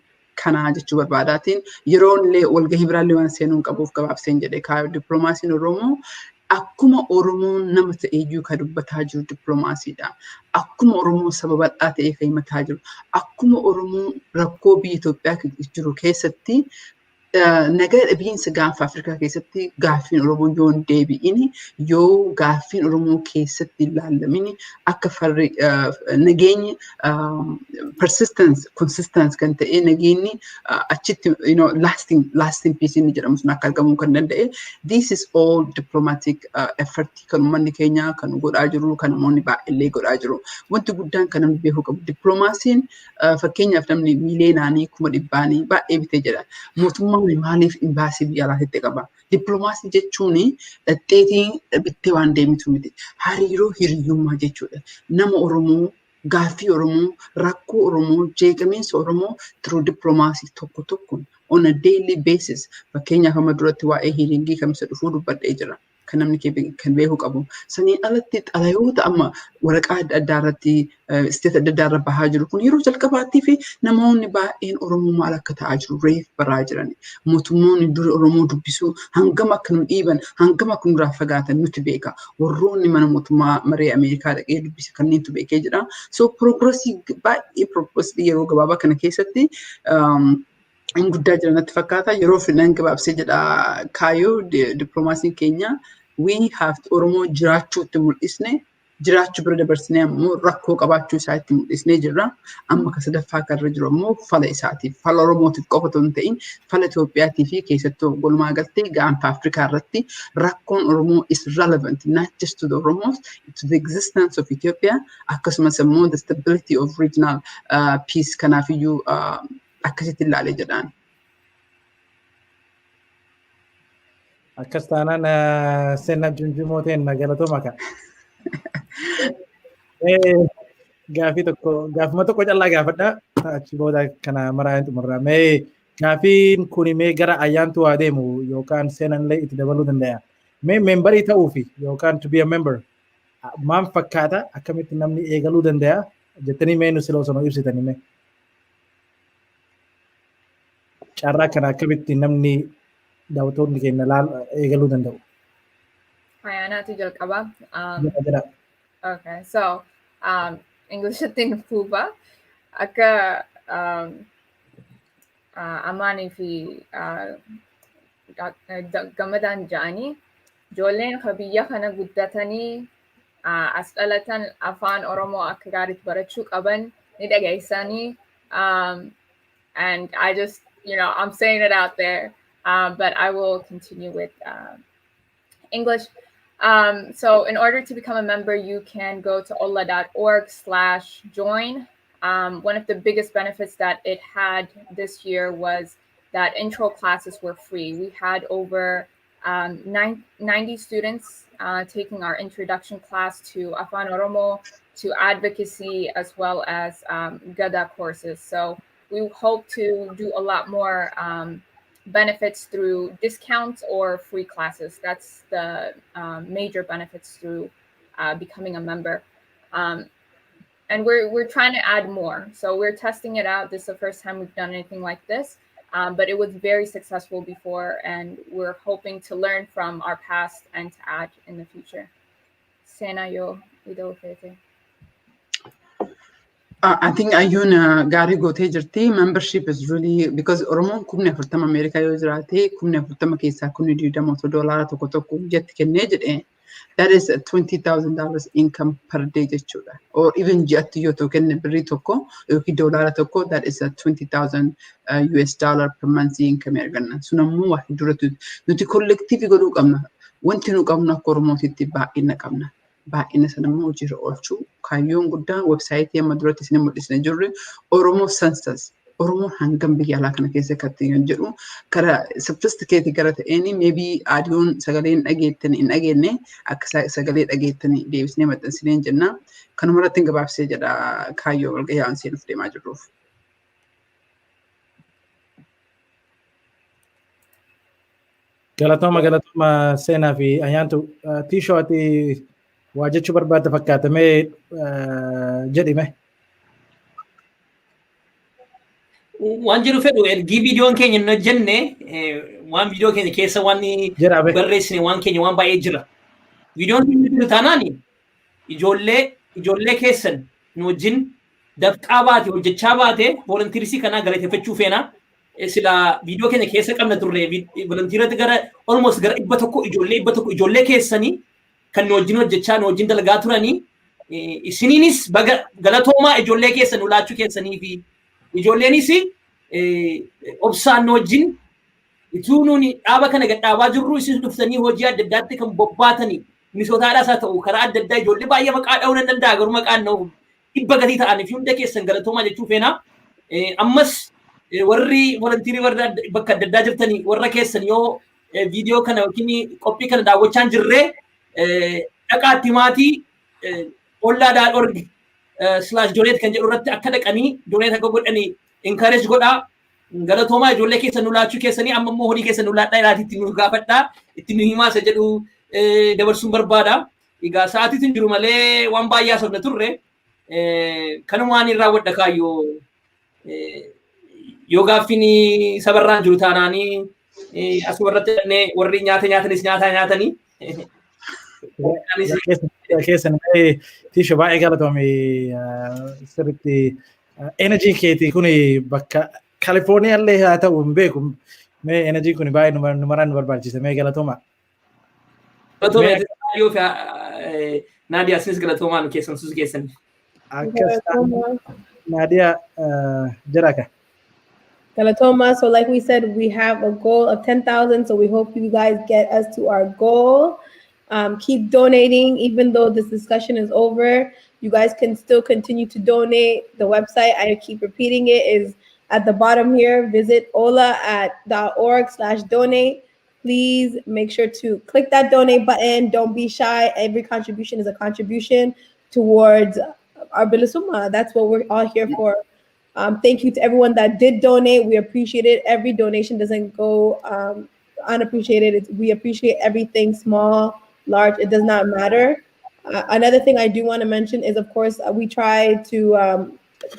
kanaa jechuu barbaadaatiin yeroo illee walgahii biraallee waan seenuun qabuuf gabaabseen jedhe kaayoo dippiloomaasiin Oromoo akkuma Oromoon nama ta'eeyyuu kan dubbataa jiru dippiloomaasiidha. Akkuma Oromoon saba bal'aa ta'ee kan himataa jiru. Akkuma Oromoon rakkoo biyya Itoophiyaa jiru keessatti nagaa dhabiinsa gaanfa Afrikaa keessatti gaaffiin Oromoo yoo hin deebi'ini yoo gaaffiin Oromoo keessatti ilaalamini akka farri nageenyi consistence kan ta'e nageenyi achitti lasting peace inni jedhamu sun akka argamuu kan danda'e this is all diplomatic effort kan uummanni keenya kan godhaa jiru kan namoonni baay'ee godhaa jiru wanti guddaan kan namni beekuu qabu dippiloomaasiin fakkeenyaaf namni miileenaanii 100,000 baay'ee bitee jedha mootummaa maaliif imbaasii biyya alaatti qaba. Dippiloomaasii jechuun dhadheetii bittee waan deemitu miti. Hariiroo hiriyyummaa jechuudha. Nama Oromoo, gaaffii Oromoo, rakkoo Oromoo, jeeqamiinsa Oromoo through dippiloomaasii tokko tokkoon on a daily basis fakkeenyaaf amma duratti waa'ee hiiringii kamisa dhufuu dubbadhee jira. Kan namni kan beekuu qabu. Saniin alatti xalayoota amma waraqaa adda addaa irratti isteet adda addaa irra bahaa jiru kun yeroo jalqabaattii fi namoonni baay'een Oromoo maal akka ta'aa jiru reef baraa jiran. Mootummoonni dura Oromoo dubbisuu hangam akka nu dhiiban hangam akka nurraa fagaatan nuti beeka. Warroonni mana mootummaa maree Ameerikaa dhaqee dubbise kanneentu beekee jira. So progressii baay'ee progressii yeroo gabaabaa kana keessatti guddaa jiranatti fakkaata yeroo filan gabaabsee jedha kaayoo dippiloomaasiin keenya we have Oromoo jiraachuutti mul'isne jiraachuu bira dabarsinee ammoo rakkoo qabaachuu isaa itti mul'isnee jirra amma ka sadaffaa karra jiru ammoo fala isaatiif fala Oromootiif qofa otoo hin ta'in fala Itoophiyaatii fi keessattuu walumaa galtee gaanfa Afrikaa irratti rakkoon Oromoo is relevant not just to the Oromos to the existence of Ethiopia akkasumas ammoo the stability of regional peace kanaafiyyuu akkasitti ilaalee jedhaan. Akkas taanaan seenaa junjumooteen galatoomaa kan. Gaafuma tokko callaa gaafadha. Achi booda kana maraa xumurra. Mee gaafiin kun mee gara ayyaantu waa deemu yookaan seenallee itti dabaluu danda'a. Mee membarii ta'uufi yookaan to be a member maal fakkaata akkamitti namni eegaluu danda'a jettanii mee nu sila osoo ibsitanii mee. Carraa kana akkamitti namni daawwattoonni keenya eegaluu danda'u. Ayyaanaatu jalqaba. Okay, so English ittiin fuufa akka amaanii fi gammadaan ja'anii ijoolleen biyya kana guddatanii as dhalatan afaan Oromoo akka gaariitti barachuu qaban ni dhageessanii and I just I'm saying it out there, but I will continue with English. So in order to become a member, you can go to ollaa.org/join. One of the biggest benefits that it had this year was that intro classes were free. We had over 90 students taking our introduction class to Afaan Oromo, to advocacy, as well as Gada courses. So we hope to do a lot more benefits through discounts or free classes. That's the major benefits through becoming a member. And we're trying to add more. So we're testing it out. This is the first time we've done anything like this. But it was very successful before, and we're hoping to learn from our past and to add in the future. Sena yo ido fete. I think Ayuna Gary Gote jirti membership is really because Oromoon kumne furtama America yoo jiraate kumne furtama keessaa kumne $20 tokko tokko jetti kennee jedhee that is $20,000 income per day jechuudha. Or even ji'atti yoo ta'u kenne birrii tokko yookiin doolaara tokko that is a $20,000 US dollar per month income arganna. Sun ammoo waa duratti nuti collective godhuu qabna. Wanti nu qabnu akka Oromootitti baay'ina qabna. Baay'ina sana immoo hojiirra oolchuu kaayyoon guddaan websaayitii amma duratti isin mul'isne jirre Oromoo Census Oromoon hangam biyya alaa kana keessa akkatti yoo jedhu karaa sophisticated gara ta'een maybe aadiyoon sagalee hin dhageettan hin dhageenye akka sagalee dhageettanii deebisnee maxxansinee jenna kanuma irratti gabaabsee jedha kaayyoo walgahii aan seenuuf deemaa jirruuf. Galatoma Seenaa fi Ayyaantu tiishoo ati waa jechuu barbaadda fakkaatamee jedhime. Waan jiru fedhu ergii viidiyoon keenya hin hojjenne waan viidiyoo keenya keessa waan barreessine waan keenya waan baay'ee jira. Viidiyoon keenya jiru taanaani ijoollee keessan nu wajjin dafqaa baate hojjechaa baate volontiirsii kanaa galateeffachuu feena. Sila viidiyoo keenya keessa qabna turre volontiirratti gara almost gara 100 ijoollee keessanii kan nu wajjin hojjechaa nu wajjin dalagaa turanii isiniinis galatoomaa ijoollee keessan ulaachuu keessanii fi ijoolleenis obsaan nu wajjin ituu nuuni dhaaba kana gadhaabaa jirru isin dhuftanii hojii adda addaatti kan bobbaatanii Minisootaadhaas haa ta'u karaa adda addaa ijoollee baay'ee maqaa dha'uu nan danda'a garuu maqaan na'u dhibba gatii ta'anii fi hunda keessan galatoomaa jechuu feena. Ammas warri volontiirii warra bakka adda addaa jirtanii warra keessan yoo viidiyoo kana yookiin qophii kana daawwachaa jirree dhaqaatti maatii ollaa.org /donate kan jedhu irratti akka dhaqanii donate akka godhanii encourage godhaa galatoomaa ijoollee keessan nu laachuu keessanii amma immoo horii keessan nu laadhaa ilaati itti nu gaafadhaa itti nu himaa isa jedhu dabarsuun barbaada. Egaa sa'aatiitiin jiru malee waan baay'ee haasofna turre kanumaan irraa wadha kaayyoo yoo gaaffiin sabarraan jiru taanaanii asumarratti dhannee warri nyaata nyaatanis nyaatanii. Keessan tiisho baay'ee galatoomi sirriitti enerjiin keetii kun bakka Kaalifoorniyaa illee haa ta'u hin beeku mee enerjiin kun baay'ee numaraan nu barbaachisa mee galatooma. Yoo fi Nadia sinis galatoomaa nu keessan sus keessan. Nadia Jaraka. Galatoma. So like we said, we have a goal of 10,000. So we hope you guys get us to our goal. Keep donating, even though this discussion is over. You guys can still continue to donate. The website, I keep repeating it, is at the bottom here. Visit ollaa.org/donate. Please make sure to click that donate button. Don't be shy. Every contribution is a contribution towards our Bilisuma. That's what we're all here for. Thank you to everyone that did donate. We appreciate it. Every donation doesn't go unappreciated. We appreciate everything, small, large, it does not matter. Another thing I do want to mention is, of course, we try to,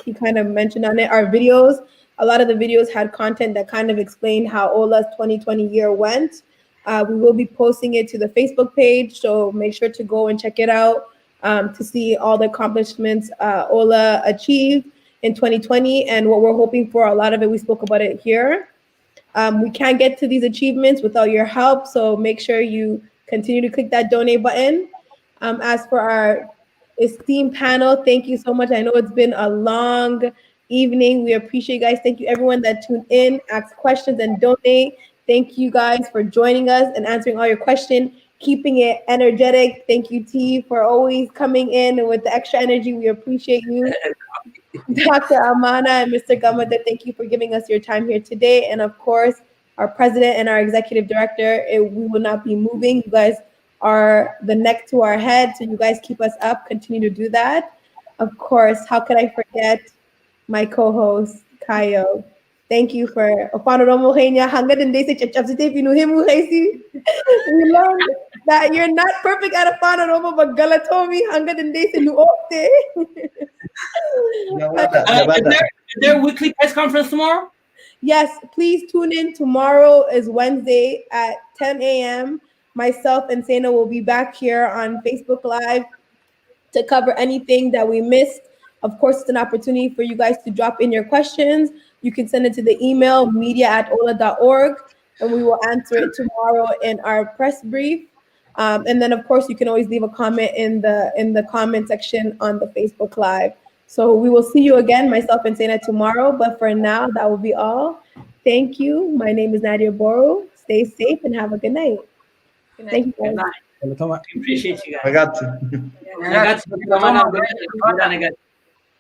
he kind of mentioned on it, our videos. A lot of the videos had content that kind of explained how Ollaa's 2020 year went. We will be posting it to the Facebook page, so make sure to go and check it out to see all the accomplishments Ollaa achieved in 2020 and what we're hoping for. A lot of it, we spoke about it here. We can't get to these achievements without your help, so make sure you continue to click that donate button. As for our esteemed panel, thank you so much. I know it's been a long evening. We appreciate you guys. Thank you everyone that tuned in, asked questions and donate. Thank you guys for joining us and answering all your questions, keeping it energetic. Thank you, T, for always coming in with the extra energy. We appreciate you. Dr. Amana and Mr. Gamada, thank you for giving us your time here today. And of course, our president and our executive director, we will not be moving. You guys are the neck to our head, so you guys keep us up, continue to do that. Of course, how could I forget my co-host, Kayo. Thank you for Oromo Kenya. We learned that you're not perfect at Oromo, but Galatomi hangad and days in Is there a weekly press conference tomorrow? Yes, please tune in. Tomorrow is Wednesday at 10 a.m. Myself and Sena will be back here on Facebook Live to cover anything that we missed. Of course, it's an opportunity for you guys to drop in your questions. You can send it to the email media@ollaa.org, and we will answer it tomorrow in our press brief. And then, of course, you can always leave a comment in the comment section on the Facebook Live. So we will see you again, myself and Sena, tomorrow. But for now, that will be all. Thank you. My name is Nadia Boro. Stay safe and have a good night. Good night. Thank you, Good guys. night. Appreciate you guys. Ragazzi. Ragazzi,